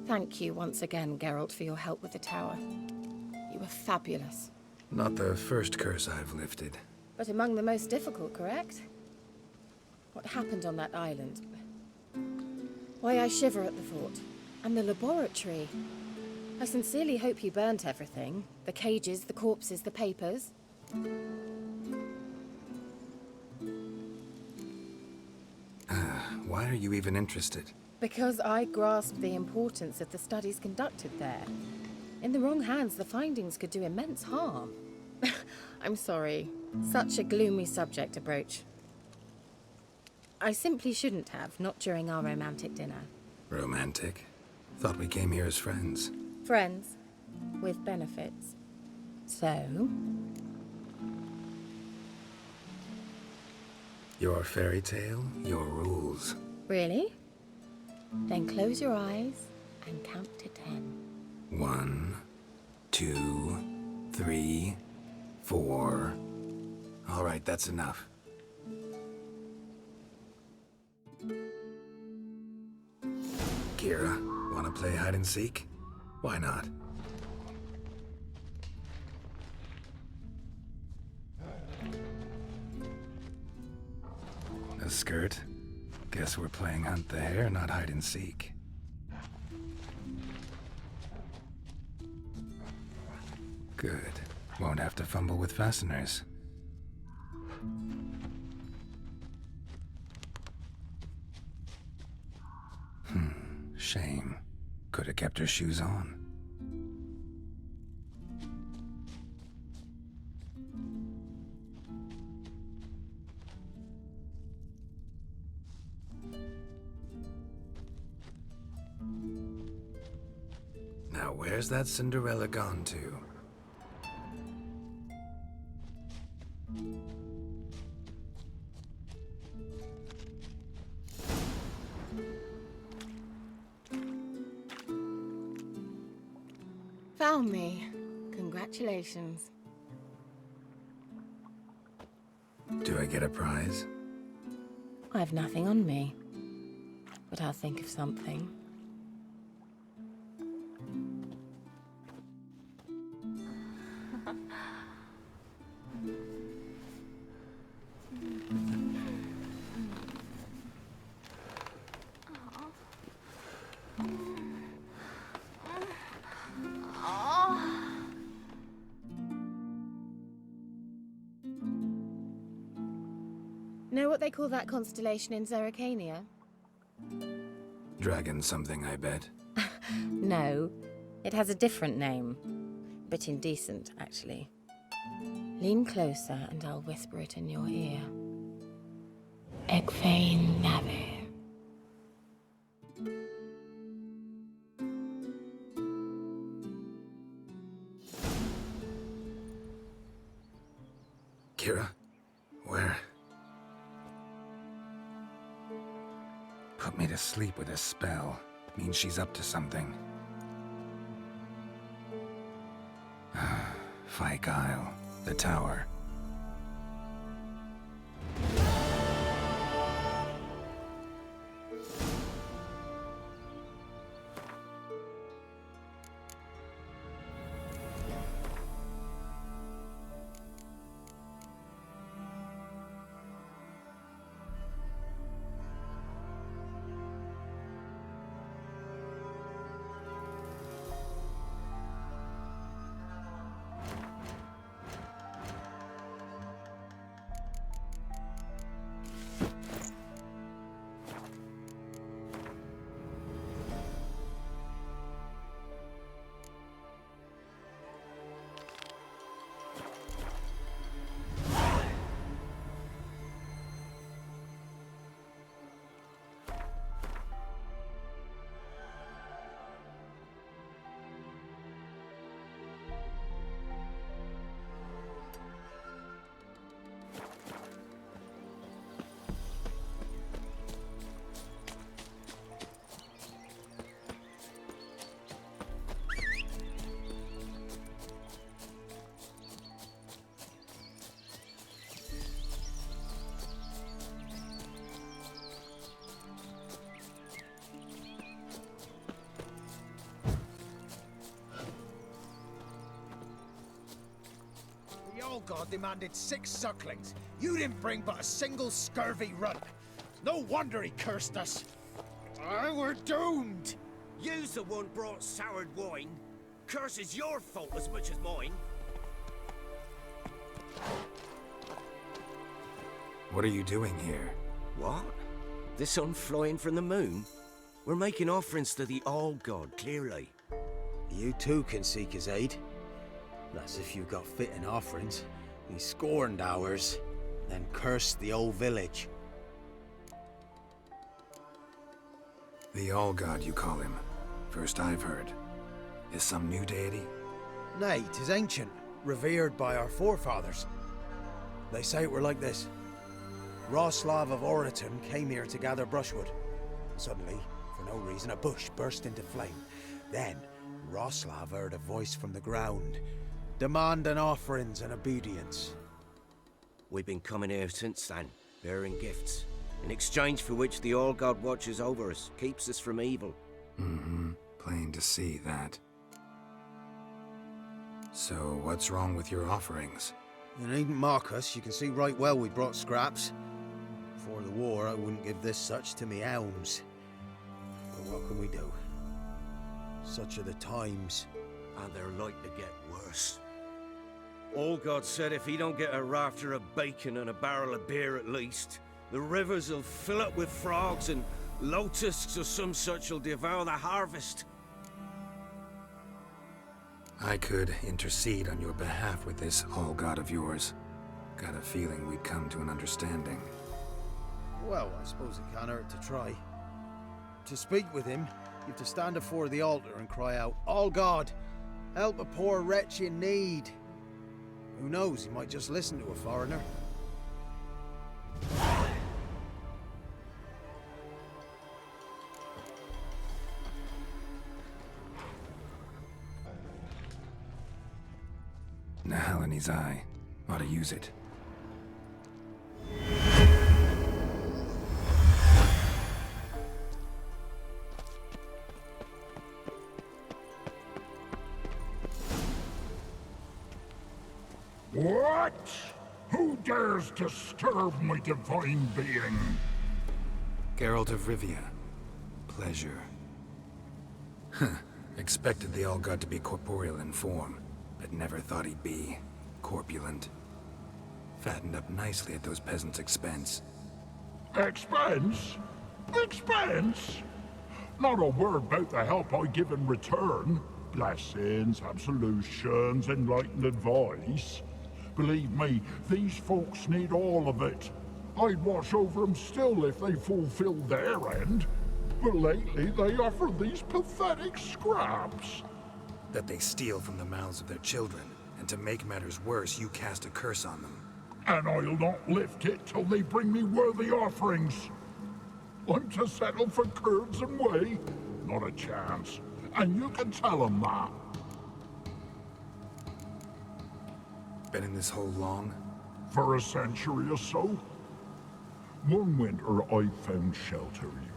Thank you once again, Geralt, for your help with the tower. You were fabulous. Not the first curse I've lifted. But among the most difficult, correct? What happened on that island? Why, I shiver at the thought. And the laboratory. I sincerely hope you burnt everything. The cages, the corpses, the papers. Why are you even interested? Because I grasp the importance of the studies conducted there. In the wrong hands, the findings could do immense harm. I'm sorry. Such a gloomy subject to broach. I simply shouldn't have, not during our romantic dinner. Romantic? Thought we came here as friends. Friends. With benefits. So? Your fairy tale, your rules. Really? Then close your eyes and count to 10. 1, 2, 3, 4. All right, that's enough. Kira, wanna play hide and seek? Why not? A skirt? Guess we're playing hunt the hare, not hide and seek. Good. Won't have to fumble with fasteners. Shame. Could have kept her shoes on. Now where's that Cinderella gone to? Found me. Congratulations. Do I get a prize? I've nothing on me. But I'll think of something. Know what they call that constellation in Zerrikania? Dragon something, I bet. No, it has a different name. Bit indecent, actually. Lean closer and I'll whisper it in your ear. Egfain Nave. Kira? Where? Put me to sleep with a spell. Means she's up to something. Fyke Isle. The tower. God demanded 6 sucklings. You didn't bring but a single scurvy runt. No wonder he cursed us. We're doomed. You's the one brought soured wine. Curse is your fault as much as mine. What are you doing here? What? The sun flying from the moon? We're making offerings to the All-God, clearly. You too can seek his aid. That's if you got fitting offerings. He scorned ours, then cursed the old village. The All-God, you call him. First I've heard. Is some new deity? Nay, 'tis ancient, revered by our forefathers. They say it were like this. Roslav of Oriton came here to gather brushwood. Suddenly, for no reason, a bush burst into flame. Then, Roslav heard a voice from the ground, demanding offerings and obedience. We've been coming here since then, bearing gifts, in exchange for which the All-God watches over us, keeps us from evil. Mm-hmm. Plain to see that. So, what's wrong with your offerings? You needn't mock us. You can see right well we brought scraps. Before the war, I wouldn't give this such to me elms. But what can we do? Such are the times. And they're like to get worse. All-God said if he don't get a rafter of bacon and a barrel of beer at least, the rivers will fill up with frogs and locusts or some such will devour the harvest. I could intercede on your behalf with this All-God of yours. Got a feeling we'd come to an understanding. Well, I suppose it can't hurt to try. To speak with him, you have to stand before the altar and cry out, All-God, help a poor wretch in need. Who knows, he might just listen to a foreigner. Nahalani's eye. Ought to use it. What? Who dares disturb my divine being? Geralt of Rivia. Pleasure. Expected the All-God to be corporeal in form, but never thought he'd be corpulent. Fattened up nicely at those peasants' expense. Expense? Expense? Not a word about the help I give in return. Blessings, absolutions, enlightened advice. Believe me, these folks need all of it. I'd watch over them still if they fulfilled their end. But lately they offer these pathetic scraps. That they steal from the mouths of their children, and to make matters worse, you cast a curse on them. And I'll not lift it till they bring me worthy offerings. I'm to settle for curds and whey? Not a chance. And you can tell them that. Been in this hole long? For a century or so. One winter I found shelter here.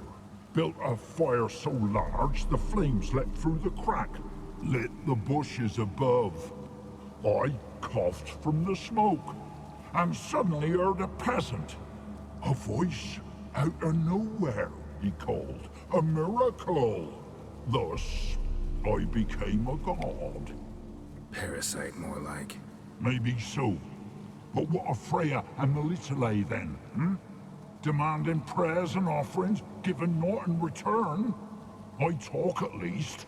Built a fire so large the flames leapt through the crack. Lit the bushes above. I coughed from the smoke. And suddenly heard a peasant. A voice out of nowhere, he called. A miracle. Thus, I became a god. Parasite, more like. Maybe so. But what of Freya and Melitele then, Demanding prayers and offerings, given naught in return? I talk at least.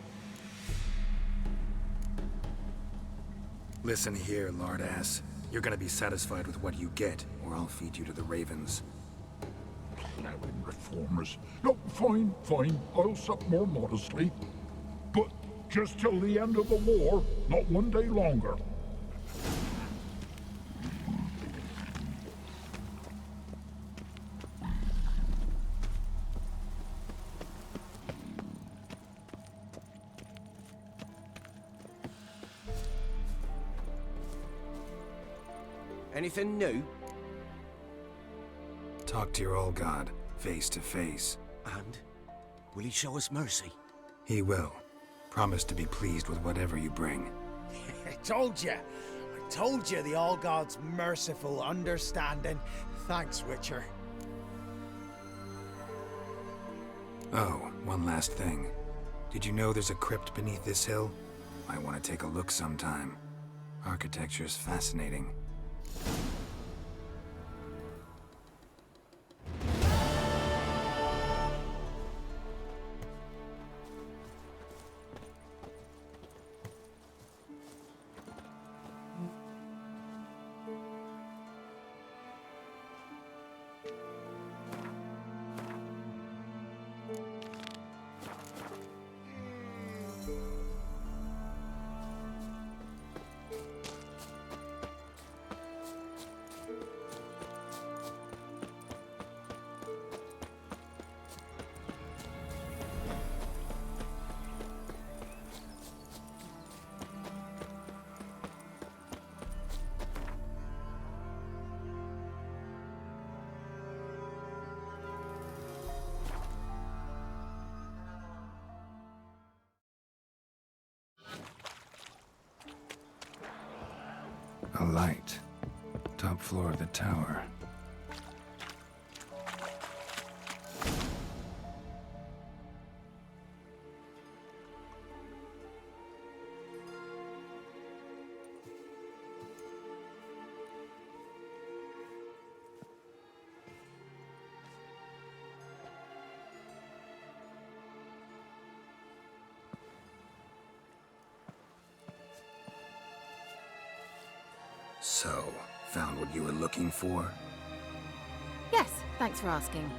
Listen here, lardass. You're gonna be satisfied with what you get, or I'll feed you to the ravens. Plowing reformers. No, fine, fine. I'll sup more modestly. But just till the end of the war, not one day longer. Anything new? Talk to your All-God, face to face. And? Will he show us mercy? He will. Promise to be pleased with whatever you bring. I told you. I Told you the All-God's merciful understanding. Thanks, Witcher. Oh, one last thing. Did you know there's a crypt beneath this hill? Might want to take a look sometime. Architecture's fascinating. A light. Top floor of the tower. So, found what you were looking for? Yes, thanks for asking.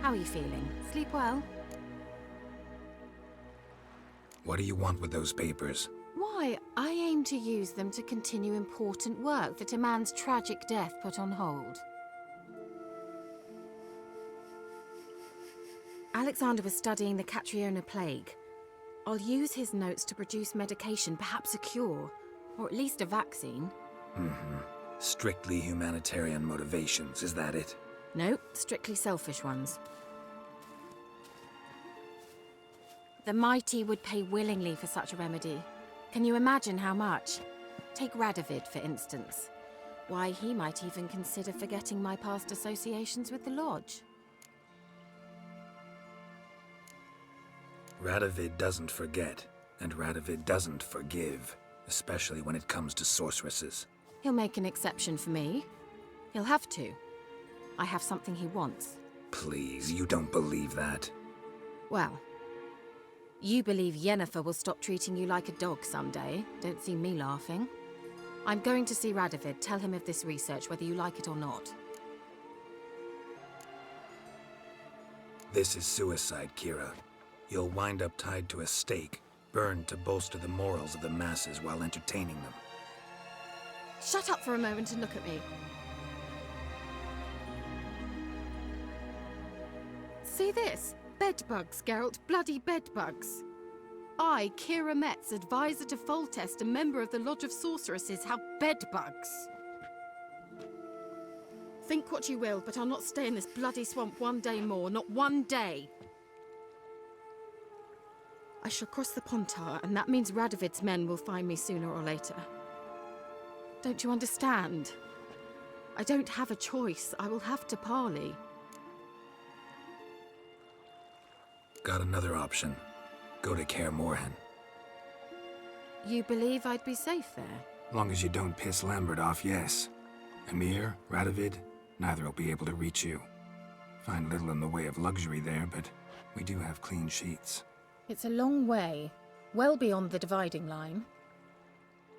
How are you feeling? Sleep well? What do you want with those papers? Why, I aim to use them to continue important work that a man's tragic death put on hold. Alexander was studying the Catriona plague. I'll use his notes to produce medication, perhaps a cure, or at least a vaccine. Strictly humanitarian motivations, is that it? No, strictly selfish ones. The mighty would pay willingly for such a remedy. Can you imagine how much? Take Radovid, for instance. Why, he might even consider forgetting my past associations with the Lodge. Radovid doesn't forget, and Radovid doesn't forgive, especially when it comes to sorceresses. He'll make an exception for me. He'll have to. I have something he wants. Please, you don't believe that. Well, you believe Yennefer will stop treating you like a dog someday. Don't see me laughing. I'm going to see Radovid. Tell him of this research, whether you like it or not. This is suicide, Kira. You'll wind up tied to a stake, burned to bolster the morals of the masses while entertaining them. Shut up for a moment and look at me. See this? Bedbugs, Geralt. Bloody bedbugs. I, Kira Metz, advisor to Foltest, a member of the Lodge of Sorceresses, have bedbugs. Think what you will, but I'll not stay in this bloody swamp one day more. Not one day. I shall cross the Pontar, and that means Radovid's men will find me sooner or later. Don't you understand? I don't have a choice. I will have to parley. Got another option. Go to Kaer Morhen. You believe I'd be safe there? Long as you don't piss Lambert off, yes. Emir, Radovid, neither will be able to reach you. Find little in the way of luxury there, but we do have clean sheets. It's a long way, well beyond the dividing line.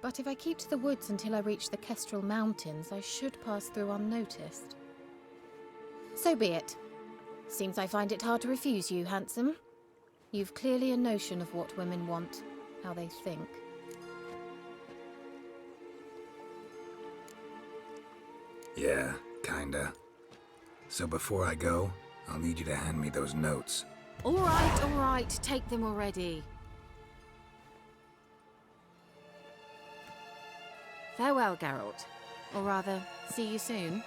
But if I keep to the woods until I reach the Kestrel Mountains, I should pass through unnoticed. So be it. Seems I find it hard to refuse you, handsome. You've clearly a notion of what women want, how they think. Yeah, kinda. So before I go, I'll need you to hand me those notes. All right, take them already. Farewell, Geralt. Or rather, see you soon.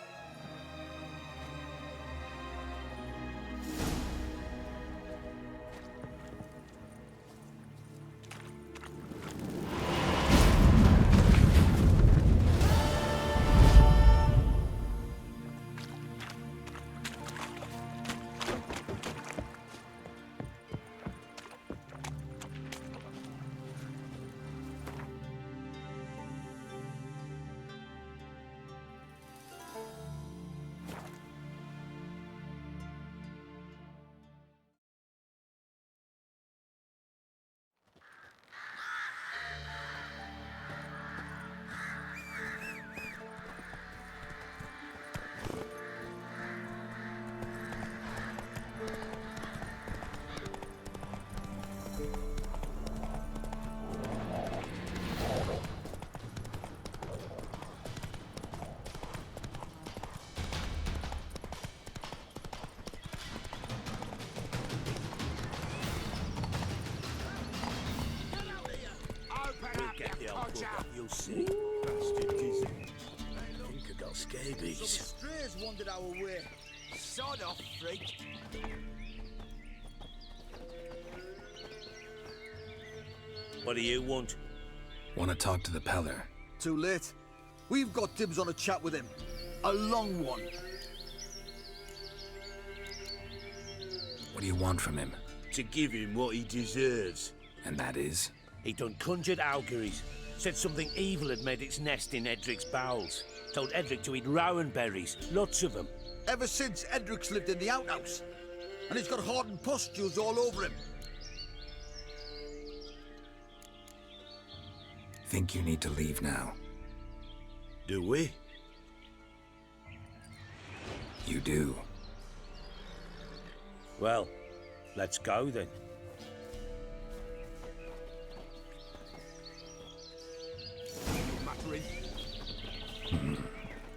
Watch out! You'll see. Bastard disease. I think I got scabies. Some strays wandered our way. Sod off, freak. What do you want? Want to talk to the Peller. Too late. We've got dibs on a chat with him. A long one. What do you want from him? To give him what he deserves. And that is? He done conjured auguries. Said something evil had made its nest in Edric's bowels. Told Edric to eat rowan berries, lots of them. Ever since Edric's lived in the outhouse. And he's got hardened pustules all over him. Think you need to leave now. Do we? You do. Well, let's go then.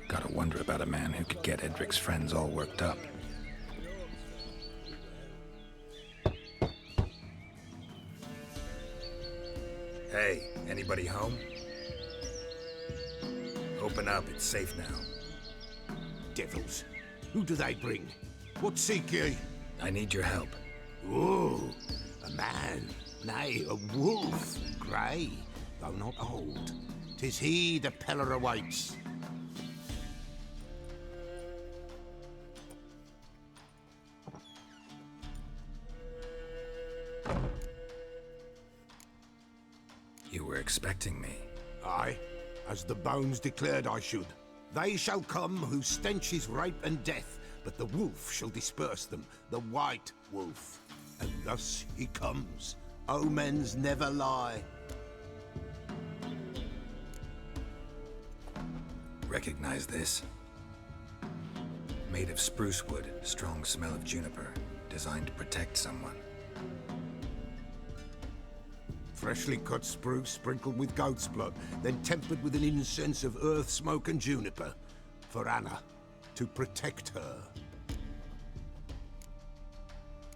Gotta wonder about a man who could get Edric's friends all worked up. Hey, anybody home? Open up, it's safe now. Devils. Who do they bring? What seek ye? I need your help. Oh, a man. Nay, a wolf. Grey, though not old. 'Tis he the Peller awaits. You were expecting me. Aye, as the bones declared I should. They shall come whose stench is rape and death, but the wolf shall disperse them, the white wolf. And thus he comes. Omens never lie. Recognize this? Made of spruce wood, strong smell of juniper, designed to protect someone. Freshly cut spruce sprinkled with goat's blood, then tempered with an incense of earth, smoke and juniper. For Anna, to protect her.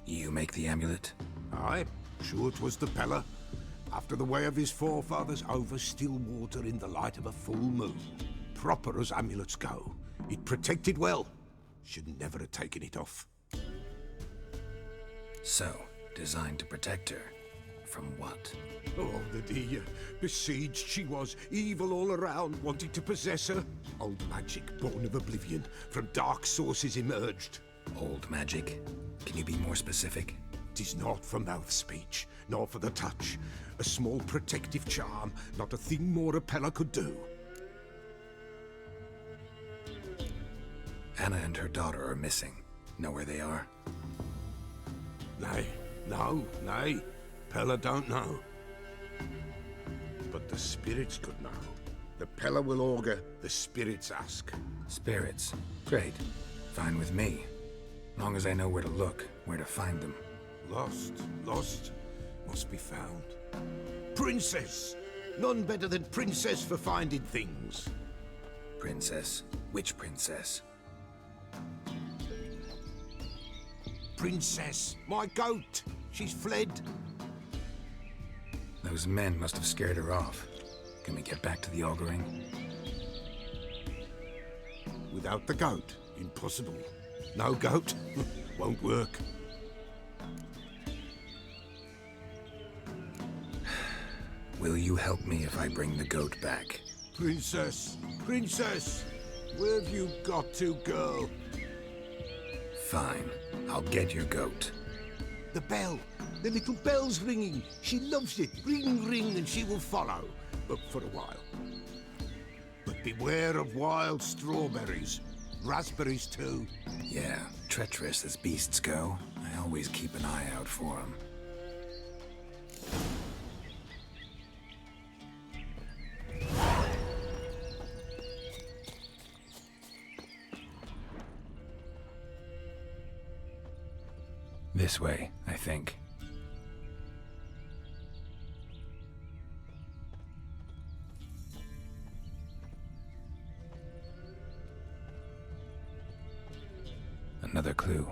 You make the amulet? Aye, sure 'twas the Peller. After the way of his forefathers, over still water in the light of a full moon. Proper as amulets go. It protected well. Should never have taken it off. So, designed to protect her. From what? Oh, the dear. Besieged she was, evil all around, wanting to possess her. Old magic, born of oblivion, from dark sources emerged. Old magic? Can you be more specific? 'Tis not for mouth speech, nor for the touch. A small protective charm, not a thing more a Peller could do. Anna and her daughter are missing. Know where they are? Nay, no, nay. Peller don't know. But the spirits could know. The Peller will augur, the spirits ask. Spirits? Great. Fine with me. Long as I know where to look, where to find them. Lost, must be found. Princess! None better than Princess for finding things. Princess? Which princess? Princess, my goat! She's fled. Those men must have scared her off. Can we get back to the auguring? Without the goat, impossible. No goat, won't work. Will you help me if I bring the goat back? Princess, princess, where have you got to, girl? Fine, I'll get your goat. The bell, the little bell's ringing. She loves it. Ring, ring, and she will follow. But for a while. But beware of wild strawberries. Raspberries, too. Yeah, treacherous as beasts go. I always keep an eye out for them. This way, I think. Another clue.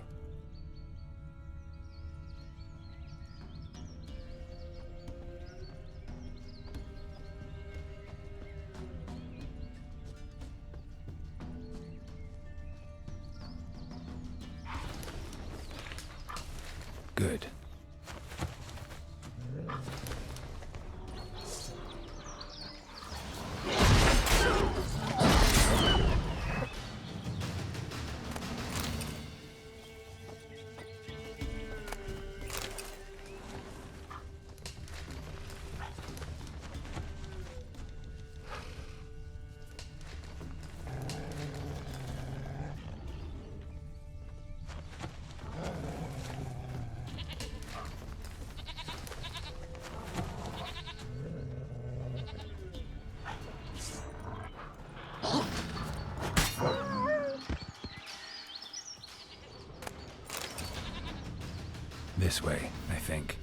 Good. This way, I think.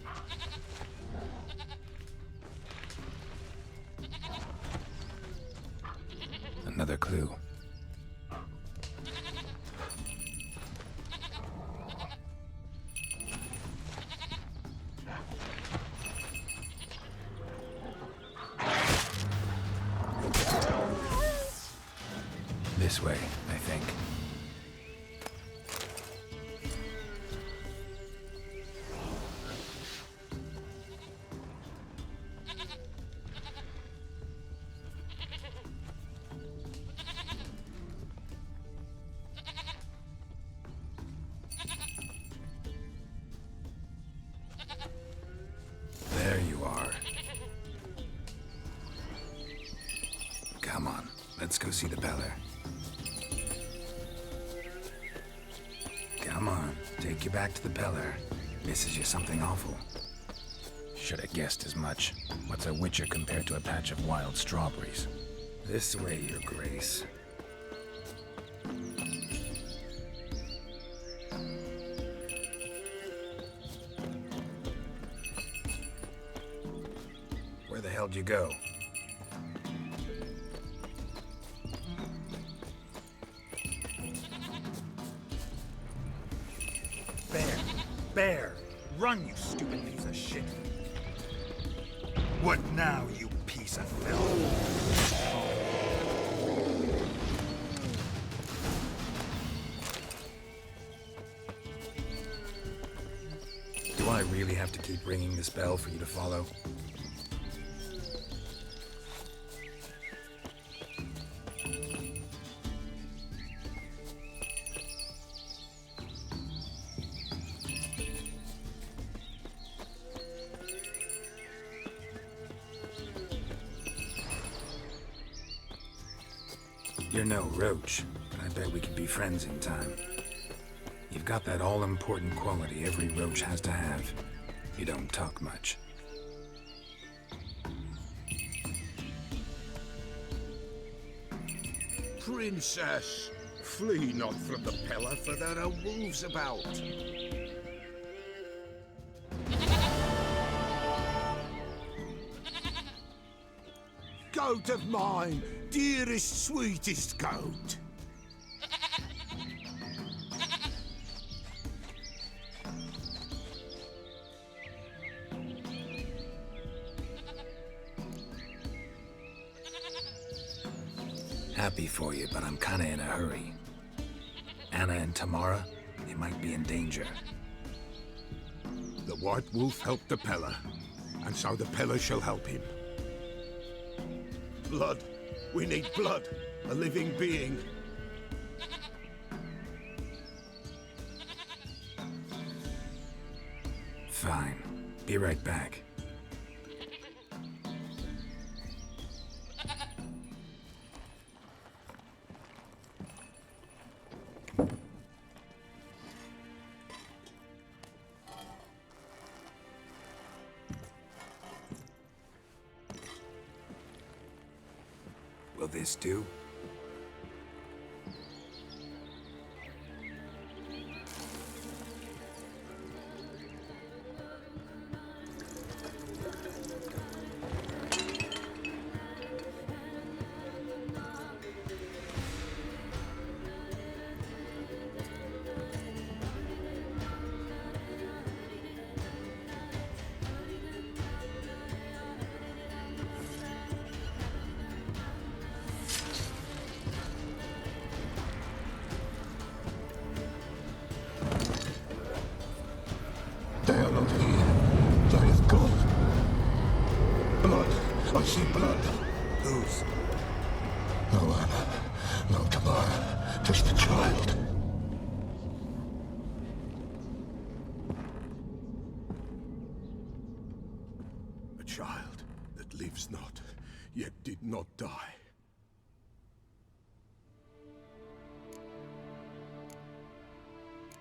Another clue. This way, I think. There you are. Come on, let's go see the Beller. Come on, take you back to the Beller. Misses you something awful. Should have guessed as much. What's a witcher compared to a patch of wild strawberries? This way, Your Grace. Where the hell'd you go? Bear! Run, you stupid piece of shit! What now, you piece of filth? Do I really have to keep ringing this bell for you to follow? You're no roach, but I bet we could be friends in time. You've got that all-important quality every roach has to have. You don't talk much. Princess, flee not from the pillar, for there are wolves about. Goat of mine, dearest, sweetest goat. Happy for you, but I'm kinda in a hurry. Anna and Tamara, they might be in danger. The White Wolf helped the Peller, and so the Peller shall help him. Blood. We need blood. A living being. Fine. Be right back. Will this do? Not here. Lieth God. Blood. I see blood. Whose? No Anna. No Tamara. Just the child. A child that lives not, yet did not die.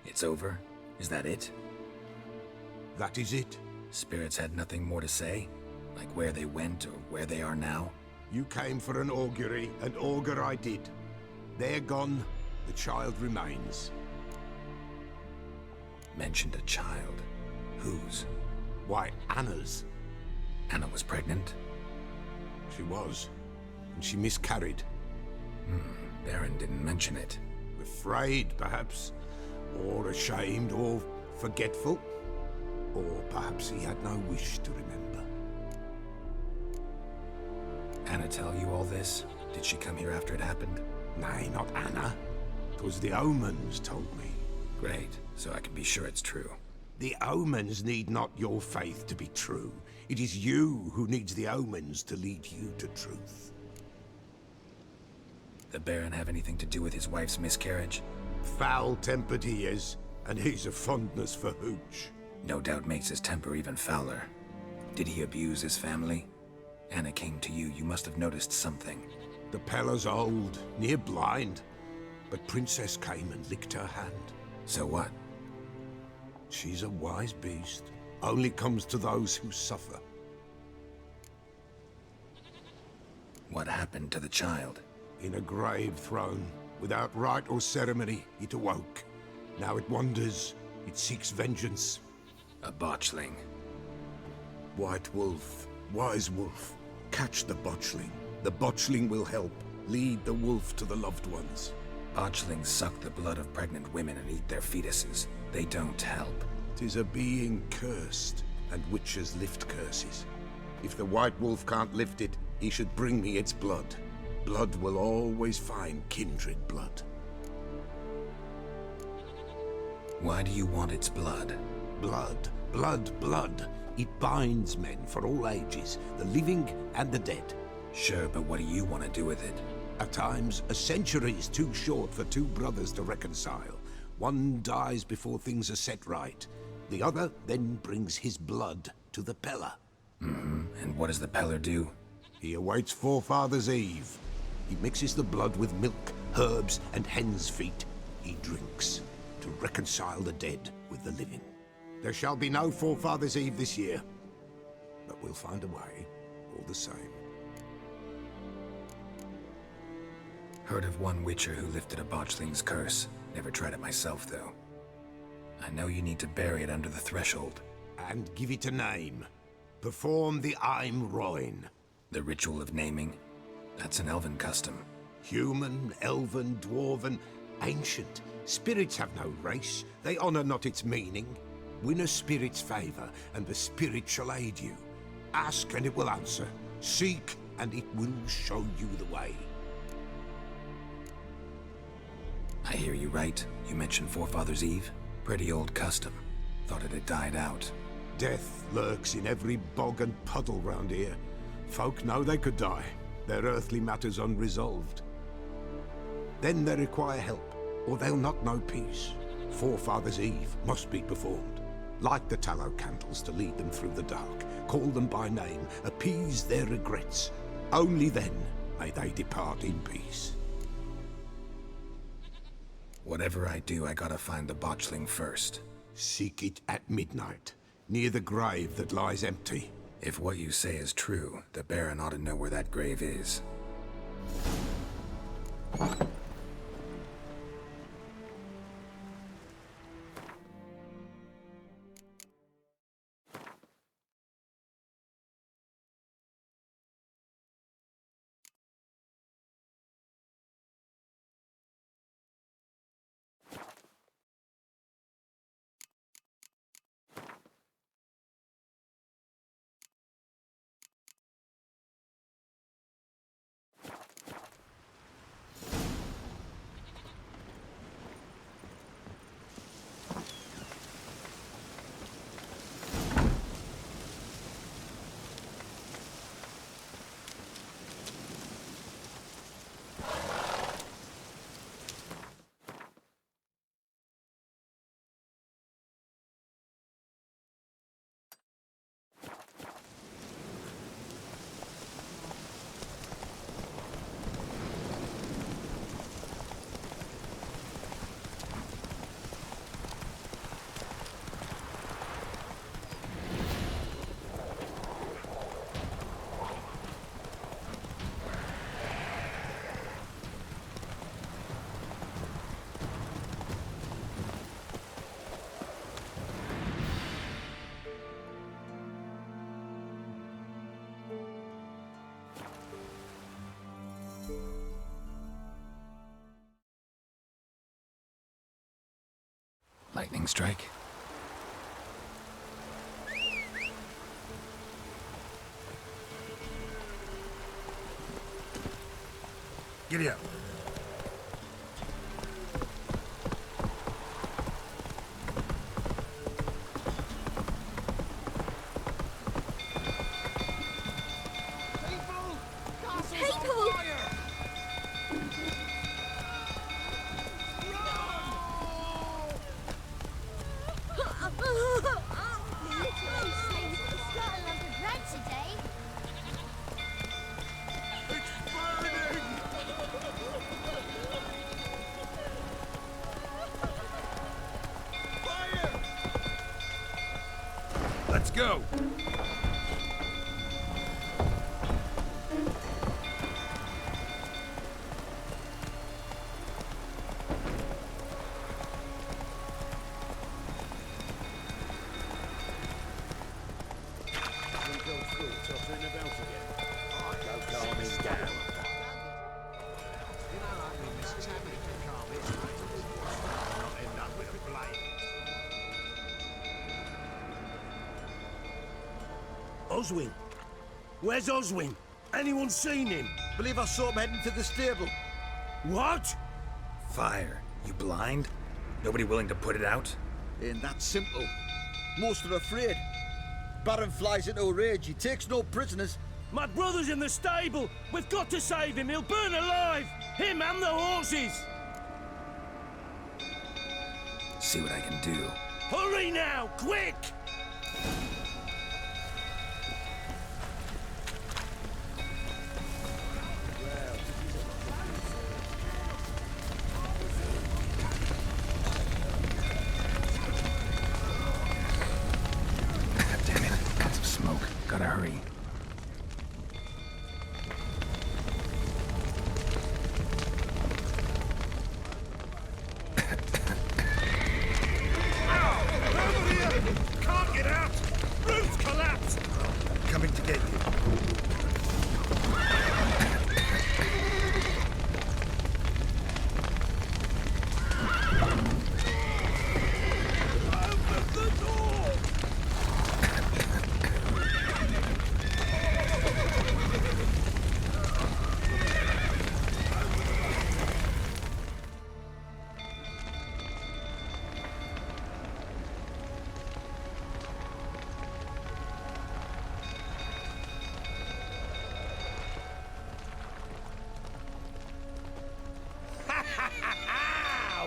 It's over? Is that it? That is it. Spirits had nothing more to say? Like where they went or where they are now? You came for an augury, and augur I did. They're gone. The child remains. Mentioned a child. Whose? Why, Anna's. Anna was pregnant? She was. And she miscarried. Baron didn't mention it. Afraid, perhaps. Or ashamed, or forgetful. Or perhaps he had no wish to remember. Anna tell you all this? Did she come here after it happened? Nay, not Anna. 'Twas the omens told me. Great, so I can be sure it's true. The omens need not your faith to be true. It is you who needs the omens to lead you to truth. The Baron have anything to do with his wife's miscarriage? Foul-tempered he is, and he's a fondness for hooch. No doubt makes his temper even fouler. Did he abuse his family? Anna came to you, you must have noticed something. The Pella's old, near blind, but Princess came and licked her hand. So what? She's a wise beast. Only comes to those who suffer. What happened to the child? In a grave thrown, without rite or ceremony, it awoke. Now it wanders, it seeks vengeance. A botchling. White wolf, wise wolf, catch the botchling. The botchling will help, lead the wolf to the loved ones. Botchlings suck the blood of pregnant women and eat their fetuses. They don't help. 'Tis a being cursed, and witches lift curses. If the white wolf can't lift it, he should bring me its blood. Blood will always find kindred blood. Why do you want its blood? Blood, blood, blood. It binds men for all ages, the living and the dead. Sure, but what do you want to do with it? At times, a century is too short for two brothers to reconcile. One dies before things are set right. The other then brings his blood to the Pella. And what does the Peller do? He awaits Forefather's Eve. He mixes the blood with milk, herbs, and hen's feet. He drinks to reconcile the dead with the living. There shall be no Forefather's Eve this year, but we'll find a way, all the same. Heard of one witcher who lifted a botchling's curse. Never tried it myself, though. I know you need to bury it under the threshold. And give it a name. Perform the Aim Roin. The ritual of naming? That's an elven custom. Human, elven, dwarven, ancient. Spirits have no race. They honor not its meaning. Win a spirit's favor, and the spirit shall aid you. Ask, and it will answer. Seek, and it will show you the way. I hear you right. You mentioned Forefather's Eve? Pretty old custom. Thought it had died out. Death lurks in every bog and puddle round here. Folk know they could die, their earthly matters unresolved. Then they require help, or they'll not know peace. Forefather's Eve must be performed. Light the tallow candles to lead them through the dark. Call them by name, appease their regrets. Only then may they depart in peace. Whatever I do, I gotta find the botchling first. Seek it at midnight, near the grave that lies empty. If what you say is true, the Baron ought to know where that grave is. strike? Giddy up. Let's go! Oswin? Where's Oswin? Anyone seen him? Believe I saw him heading to the stable. What? Fire. You blind? Nobody willing to put it out? Ain't that simple. Most are afraid. Baron flies into a rage. He takes no prisoners. My brother's in the stable. We've got to save him. He'll burn alive. Him and the horses. See what I can do. Hurry now, quick! Damn it. Got some smoke. Gotta hurry. Can't get out! Roof's collapsed! Coming to get you.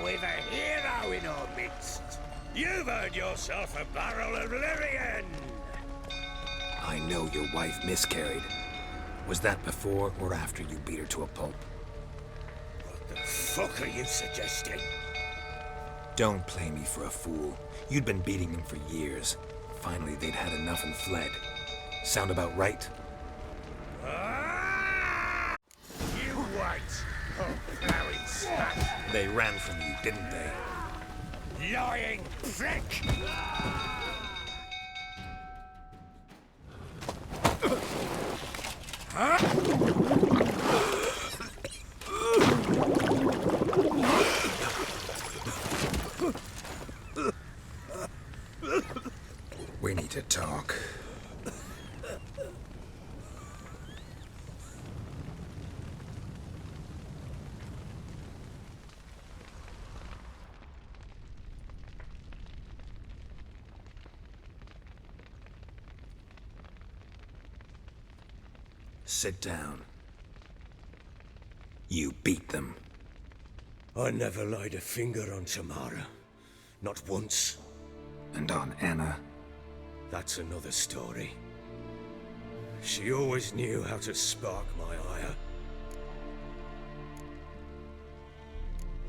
With a hero in our midst. You've earned yourself a barrel of Lyrian! I know your wife miscarried. Was that before or after you beat her to a pulp? What the fuck are you suggesting? Don't play me for a fool. You'd been beating them for years. Finally, they'd had enough and fled. Sound about right? You wait! Oh, plowing spat! They ran from you, didn't they? Lying prick! We need to talk. Sit down. You beat them. I never laid a finger on Tamara. Not once. And on Anna? That's another story. She always knew how to spark my ire.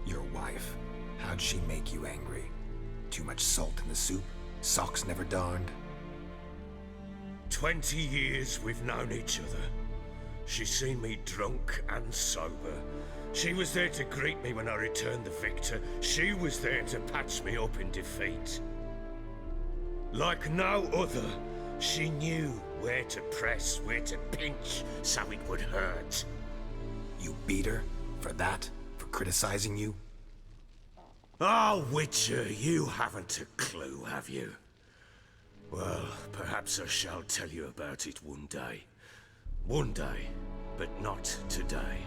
Your wife. How'd she make you angry? Too much salt in the soup? Socks never darned? 20 years we've known each other. She's seen me drunk and sober. She was there to greet me when I returned the victor. She was there to patch me up in defeat. Like no other, she knew where to press, where to pinch, so it would hurt. You beat her? For that? For criticizing you? Oh, Witcher, you haven't a clue, have you? Well, perhaps I shall tell you about it one day. One day, but not today.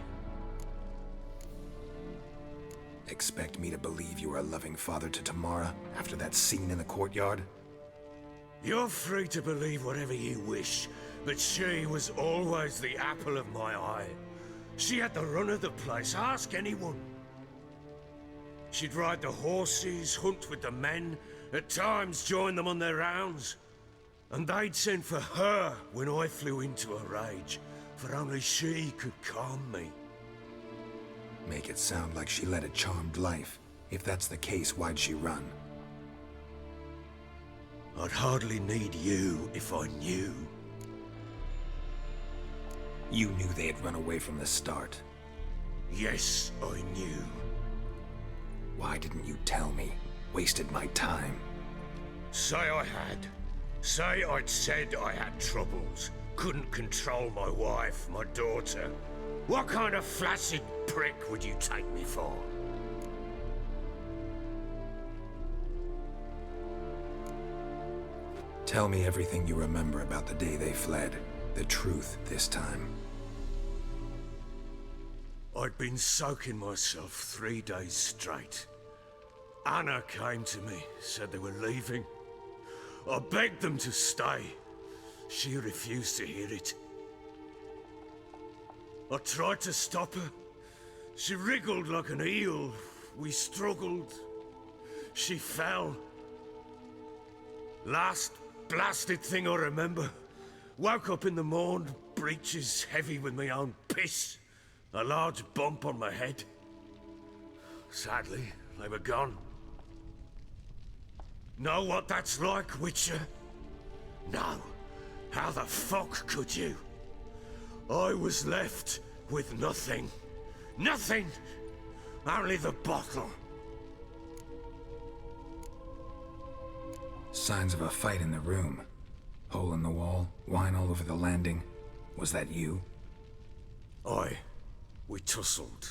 Expect me to believe you are a loving father to Tamara after that scene in the courtyard? You're free to believe whatever you wish, but she was always the apple of my eye. She had the run of the place, ask anyone. She'd ride the horses, hunt with the men, at times join them on their rounds. And they'd send for her when I flew into a rage, for only she could calm me. Make it sound like she led a charmed life. If that's the case, why'd she run? I'd hardly need you if I knew. You knew they had run away from the start. Yes, I knew. Why didn't you tell me? Wasted my time. Say I had. Say I'd said I had troubles. Couldn't control my wife, my daughter. What kind of flaccid prick would you take me for? Tell me everything you remember about the day they fled. The truth this time. I'd been soaking myself 3 days straight. Anna came to me, said they were leaving. I begged them to stay. She refused to hear it. I tried to stop her. She wriggled like an eel. We struggled. She fell. Last blasted thing I remember. Woke up in the morn, breeches heavy with my own piss. A large bump on my head. Sadly, they were gone. Know what that's like, Witcher? No. How the fuck could you? I was left with nothing. Nothing! Only the bottle. Signs of a fight in the room. Hole in the wall, wine all over the landing. Was that you? Aye. We tussled.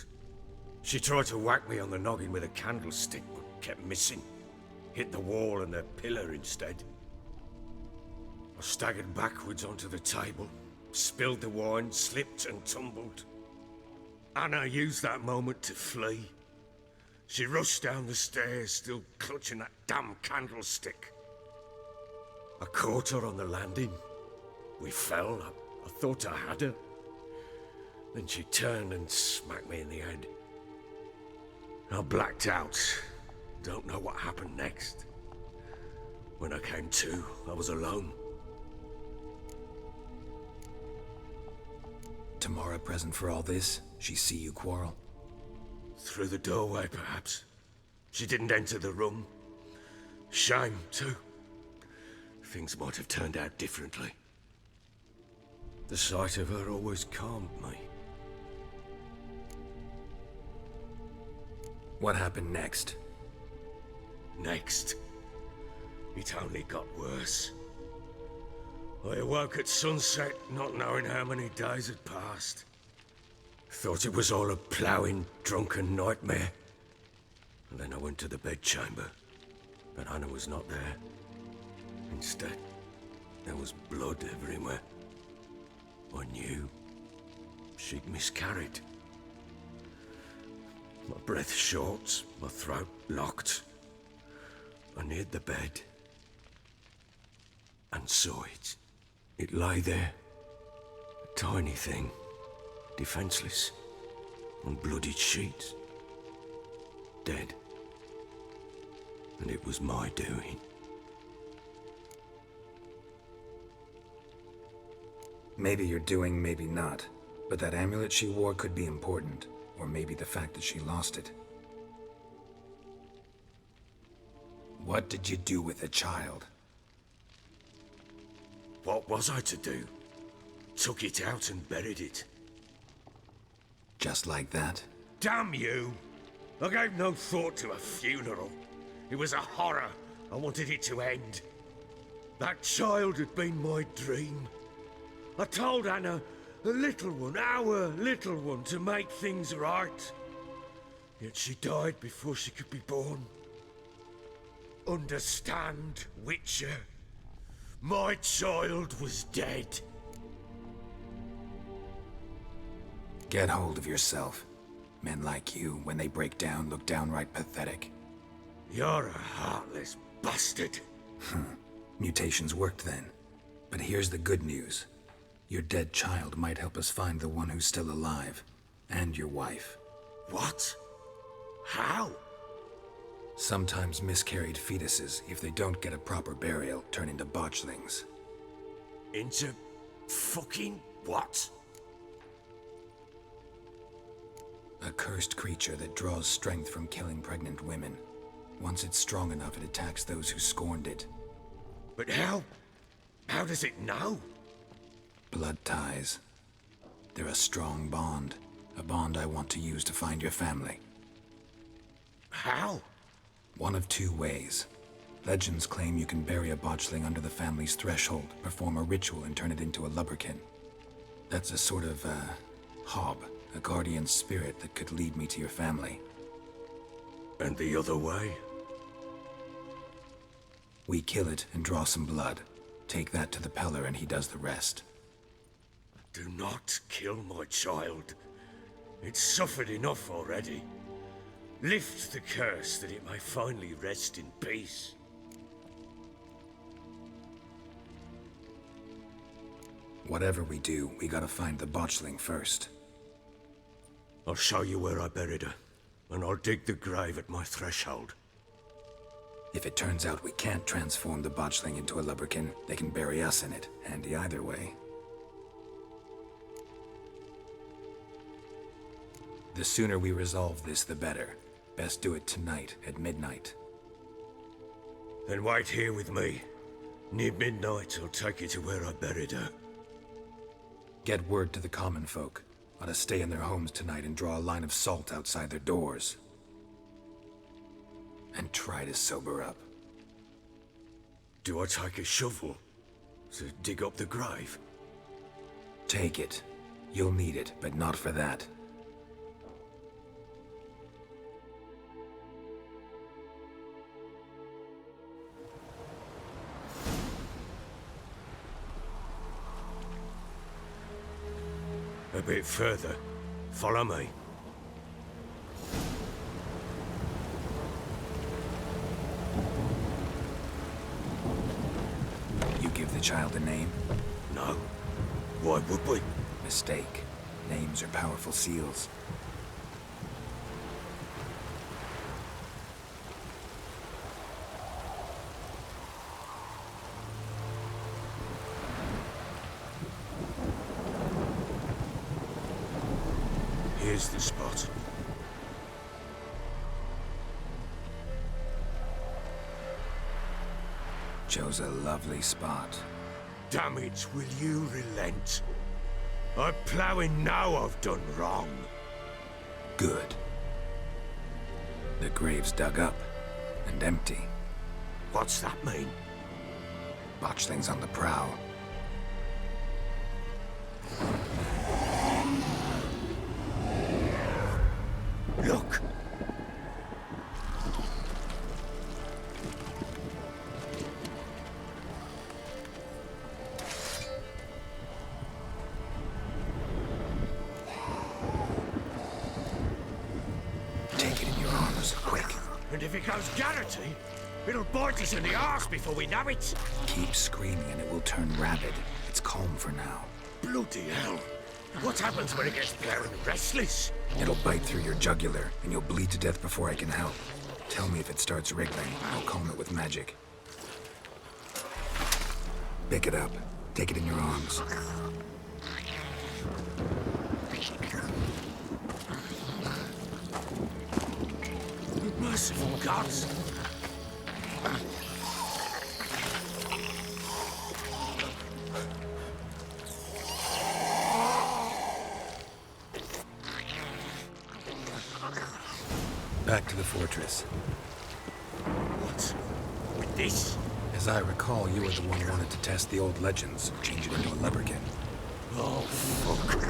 She tried to whack me on the noggin with a candlestick, but kept missing. Hit the wall and a pillar instead. I staggered backwards onto the table, spilled the wine, slipped and tumbled. Anna used that moment to flee. She rushed down the stairs, still clutching that damn candlestick. I caught her on the landing. We fell. I thought I had her. Then she turned and smacked me in the head. I blacked out. Don't know what happened next. When I came to, I was alone. Tamara present for all this? She see you quarrel? Through the doorway, perhaps. She didn't enter the room. Shame, too. Things might have turned out differently. The sight of her always calmed me. What happened next? Next? It only got worse. I awoke at sunset, not knowing how many days had passed. Thought it was all a ploughing, drunken nightmare. And then I went to the bedchamber, but Anna was not there. Instead, there was blood everywhere. I knew she'd miscarried. My breath short, my throat locked. I neared the bed and saw it. It lay there, a tiny thing, defenseless, on bloodied sheets, dead. And it was my doing. Maybe you're doing, maybe not. But that amulet she wore could be important. Or maybe the fact that she lost it. What did you do with the child? What was I to do? Took it out and buried it. Just like that? Damn you! I gave no thought to a funeral. It was a horror. I wanted it to end. That child had been my dream. I told Anna, the little one, our little one, to make things right. Yet she died before she could be born. Understand, Witcher? My child was dead. Get hold of yourself. Men like you, when they break down, look downright pathetic. You're a heartless bastard. Mutations worked then. But here's the good news. Your dead child might help us find the one who's still alive. And your wife. What? How? Sometimes miscarried fetuses, if they don't get a proper burial, turn into botchlings. Into fucking what? A cursed creature that draws strength from killing pregnant women. Once it's strong enough, it attacks those who scorned it. But how? How does it know? Blood ties. They're a strong bond. A bond I want to use to find your family. How? One of two ways. Legends claim you can bury a botchling under the family's threshold, perform a ritual, and turn it into a lubberkin. That's a sort of, hob, a guardian spirit that could lead me to your family. And the other way? We kill it and draw some blood. Take that to the Peller and he does the rest. Do not kill my child. It's suffered enough already. Lift the curse that it may finally rest in peace. Whatever we do, we gotta find the botchling first. I'll show you where I buried her, and I'll dig the grave at my threshold. If it turns out we can't transform the botchling into a lubberkin, they can bury us in it. Handy either way. The sooner we resolve this, the better. Best do it tonight, at midnight. Then wait here with me. Near midnight, I'll take you to where I buried her. Get word to the common folk. Ought to stay in their homes tonight and draw a line of salt outside their doors. And try to sober up. Do I take a shovel to dig up the grave? Take it. You'll need it, but not for that. A bit further. Follow me. You give the child a name? No. Why would we? Mistake. Names are powerful seals. Here's the spot. Chose a lovely spot. Damn it, will you relent? I'm ploughing now I've done wrong. Good. The grave's dug up and empty. What's that mean? Botchling's on the prowl. Look! Take it in your arms, quick. And if it goes Garrity, it'll bite us in the arse before we know it. Keep screaming and it will turn rabid. It's calm for now. Bloody hell. What happens when it gets blaring restless? It'll bite through your jugular, and you'll bleed to death before I can help. Tell me if it starts wriggling. I'll calm it with magic. Pick it up. Take it in your arms. Merciful gods! Back to the fortress. What? With this? As I recall, you were the one who wanted to test the old legends, change it into a lubberkin. Oh, fuck.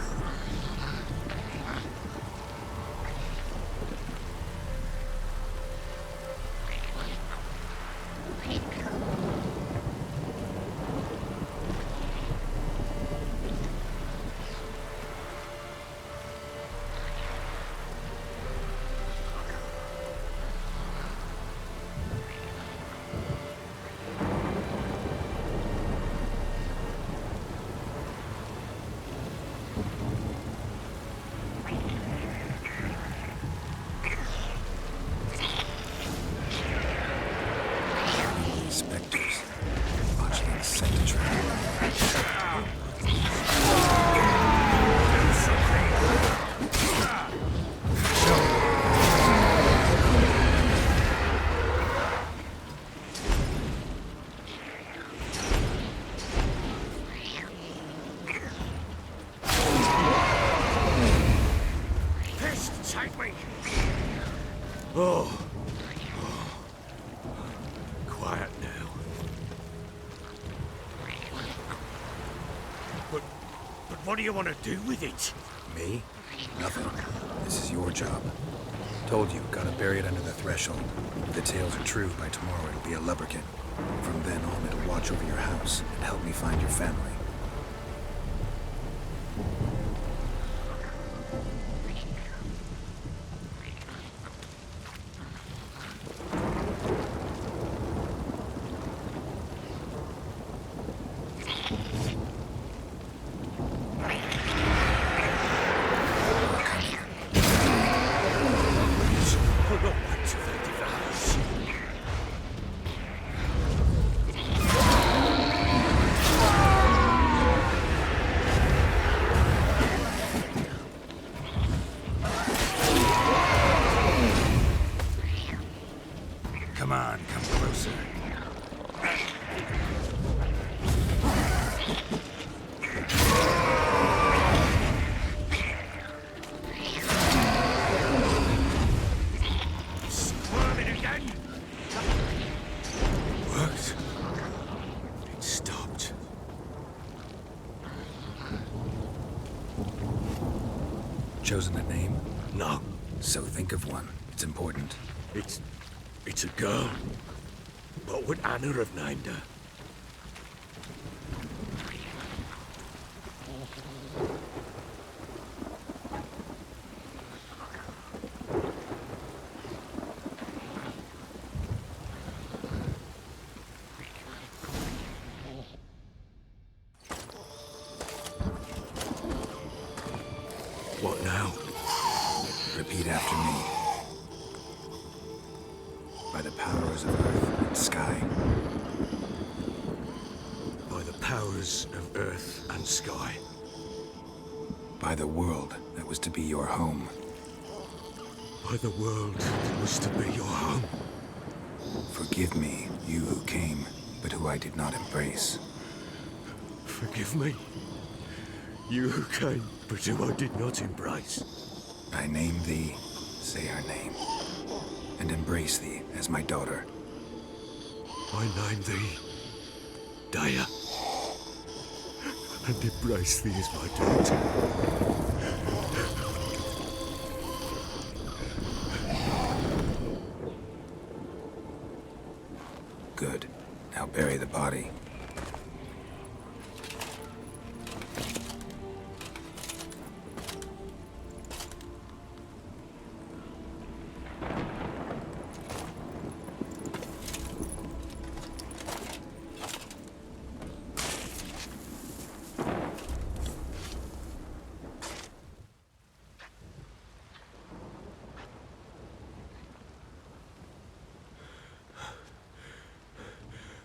What do you want to do with it? Me? Nothing. This is your job. Told you, gotta bury it under the threshold. If the tales are true, by tomorrow it'll be a lubberkin. From then on, it'll watch over your house and help me find your family. Come on, come closer. Squirming again? Worked. It stopped. Chosen a name? No. So think of one. It's important. It's a girl. What would Anna have named her? What now? Repeat after me. By the powers of earth and sky. By the powers of earth and sky. By the world that was to be your home. By the world that was to be your home. Forgive me, you who came, but who I did not embrace. Forgive me. You who came, but who I did not embrace. I name thee, say her name, and embrace thee as my daughter. I name thee, Dea, and embrace thee as my daughter. Good. Now bury the body.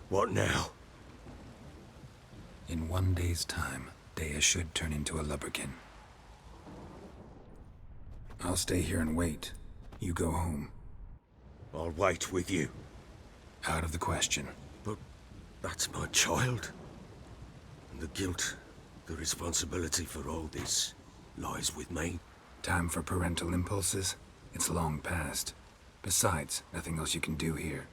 What now? In 1 day's time, Dea should turn into a lubberkin. I'll stay here and wait. You go home. I'll wait with you. Out of the question. But that's my child. And the guilt, the responsibility for all this lies with me. Time for parental impulses? It's long past. Besides, nothing else you can do here.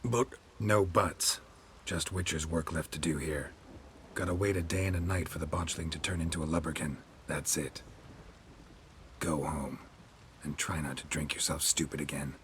But... No buts. Just Witcher's work left to do here. Gotta wait a day and a night for the botchling to turn into a lubberkin. That's it. Go home. And try not to drink yourself stupid again.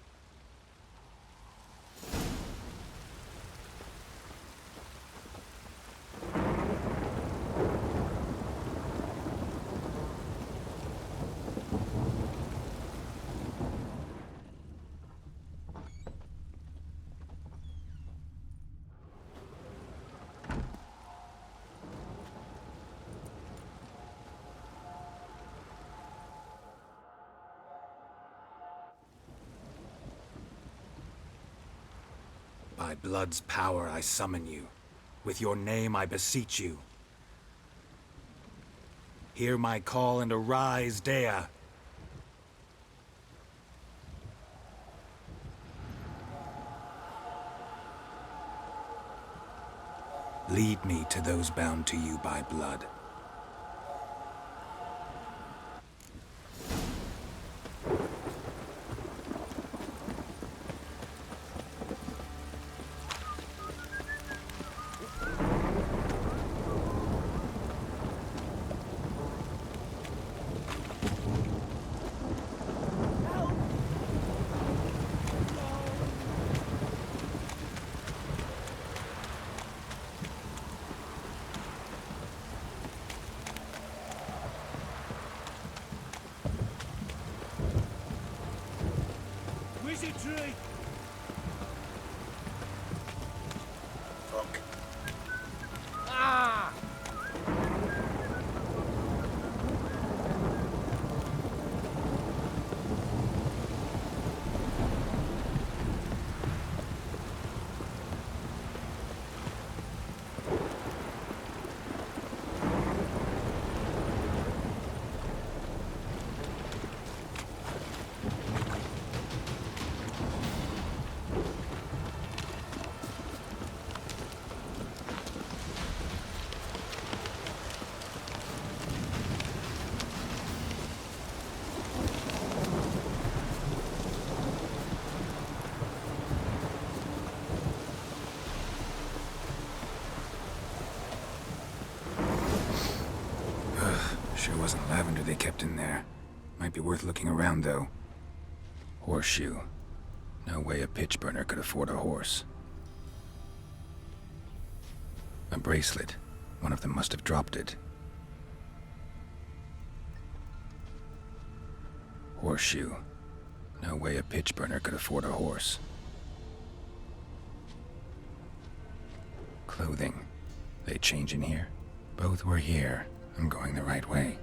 By blood's power I summon you. With your name I beseech you. Hear my call and arise, Dea. Lead me to those bound to you by blood. Sure wasn't lavender they kept in there. Might be worth looking around, though. Horseshoe. No way a pitch burner could afford a horse. A bracelet. One of them must have dropped it. Horseshoe. No way a pitch burner could afford a horse. Clothing. They change in here? Both were here. I'm going the right way.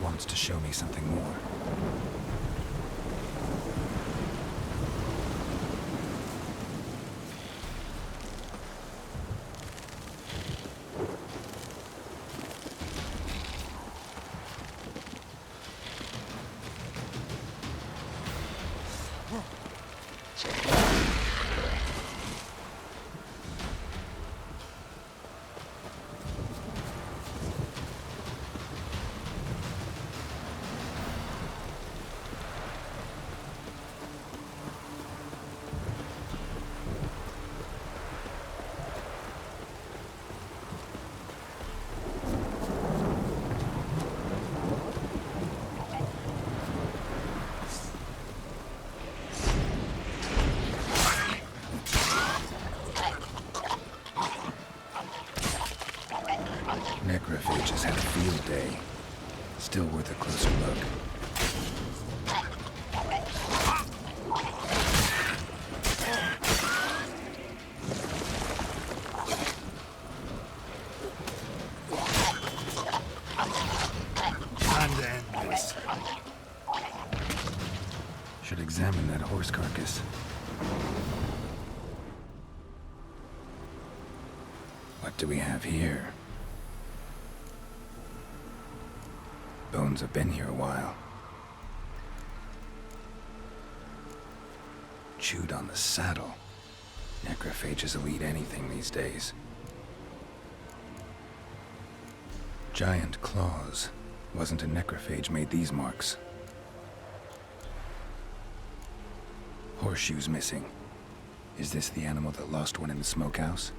Wants to show me something more. Necrophages had a field day. Still worth a closer look. And end this. Should examine that horse carcass. What do we have here? Bones have been here a while. Chewed on the saddle. Necrophages will eat anything these days. Giant claws. Wasn't a necrophage made these marks. Horseshoes missing. Is this the animal that lost one in the smokehouse?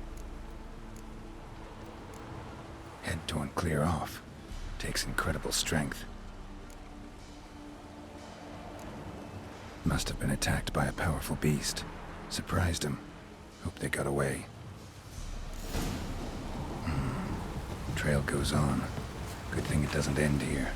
Head torn clear off. Takes incredible strength. Must have been attacked by a powerful beast. Surprised him. Hope they got away. Trail goes on. Good thing it doesn't end here.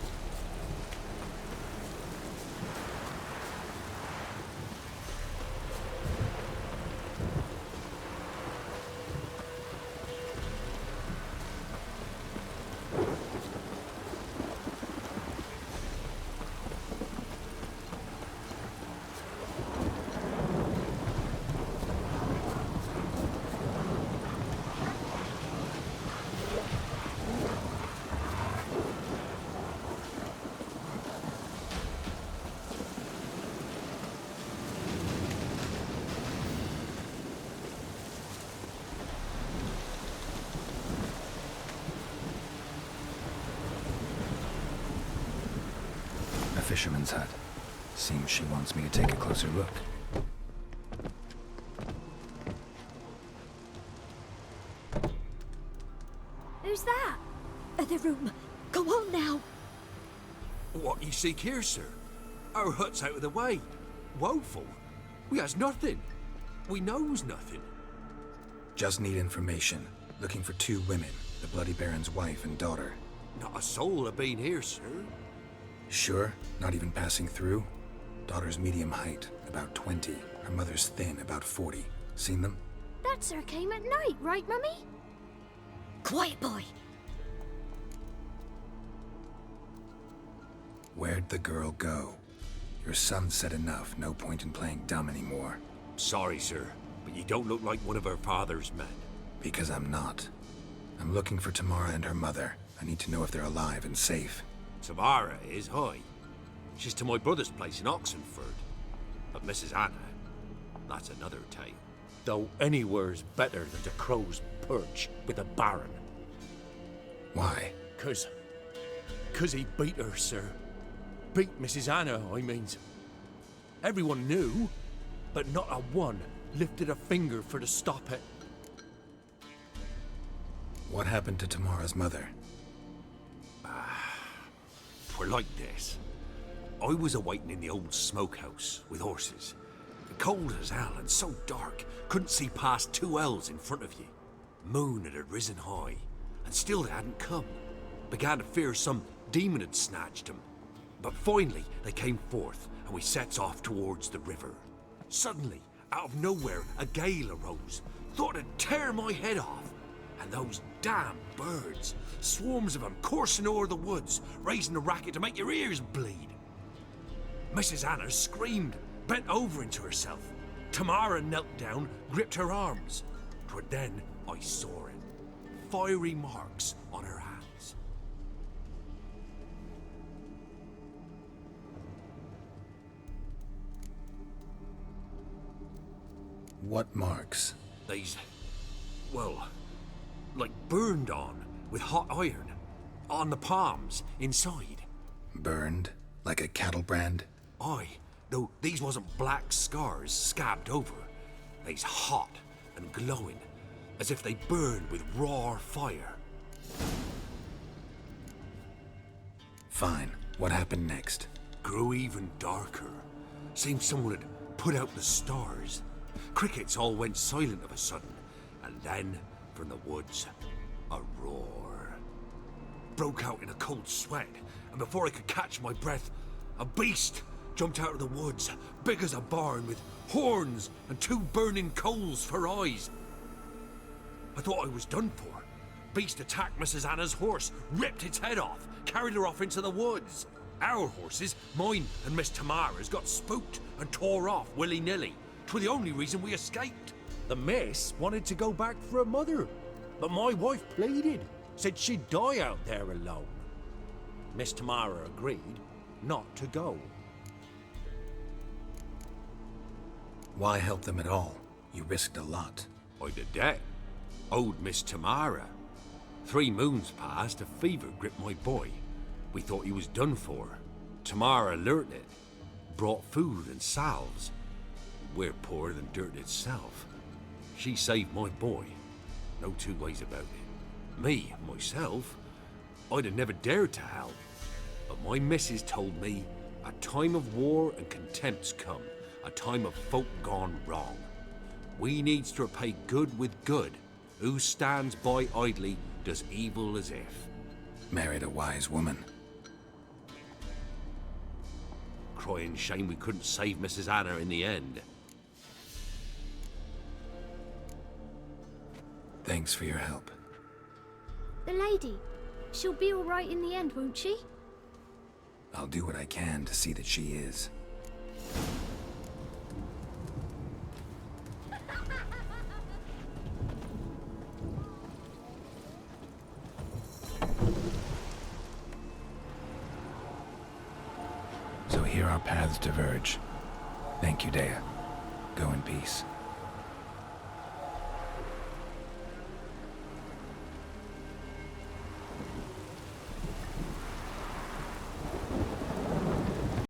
Fisherman's hut. Seems she wants me to take a closer look. Who's that? Other room. Go on now. What you seek here, sir? Our hut's out of the way. Woeful. We has nothing. We knows nothing. Just need information. Looking for 2 women. The Bloody Baron's wife and daughter. Not a soul have been here, sir. Sure? Not even passing through? Daughter's medium height, about 20. Her mother's thin, about 40. Seen them? That sir came at night, right, Mummy? Quiet, boy. Where'd the girl go? Your son said enough. No point in playing dumb anymore. Sorry, sir, but you don't look like one of her father's men. Because I'm not. I'm looking for Tamara and her mother. I need to know if they're alive and safe. Tamara is high. She's to my brother's place in Oxenford. But Mrs. Anna, that's another tale. Though anywhere's better than the Crow's Perch with a Baron. Why? 'Cause he beat her, sir. Beat Mrs. Anna, I means. Everyone knew, but not a one lifted a finger for to stop it. What happened to Tamara's mother? Twere like this. I was awaiting in the old smokehouse with horses. Cold as hell and so dark, couldn't see past 2 ells in front of you. Moon had risen high, and still they hadn't come. Began to fear some demon had snatched them. But finally they came forth, and we sets off towards the river. Suddenly, out of nowhere, a gale arose. Thought it'd tear my head off. And those damn birds, swarms of them coursing o'er the woods, raising a racket to make your ears bleed. Mrs. Anna screamed, bent over into herself. Tamara knelt down, gripped her arms. 'Twere then I saw it. Fiery marks on her hands. What marks? These, well, like burned on with hot iron. On the palms, inside. Burned? Like a cattle brand? Aye, though these wasn't black scars scabbed over. They's hot and glowing, as if they burned with raw fire. Fine. What happened next? Grew even darker. Seemed someone had put out the stars. Crickets all went silent of a sudden, and then, from the woods, a roar. Broke out in a cold sweat, and before I could catch my breath, a beast jumped out of the woods, big as a barn, with horns and 2 burning coals for eyes. I thought I was done for. Beast attacked Mrs. Anna's horse, ripped its head off, carried her off into the woods. Our horses, mine and Miss Tamara's, got spooked and tore off willy-nilly. 'Twere the only reason we escaped. The miss wanted to go back for her mother, but my wife pleaded, said she'd die out there alone. Miss Tamara agreed not to go. Why help them at all? You risked a lot. I'd a debt. Owed Miss Tamara. 3 moons passed, a fever gripped my boy. We thought he was done for. Tamara learnt it. Brought food and salves. We're poorer than dirt itself. She saved my boy. No 2 ways about it. Me, myself, I'd have never dared to help. But my missus told me a time of war and contempt's come. A time of folk gone wrong. We needs to repay good with good. Who stands by idly does evil as if. Married a wise woman. Crying shame we couldn't save Mrs. Anna in the end. Thanks for your help. The lady. She'll be all right in the end, won't she? I'll do what I can to see that she is. So here our paths diverge. Thank you, Dea. Go in peace.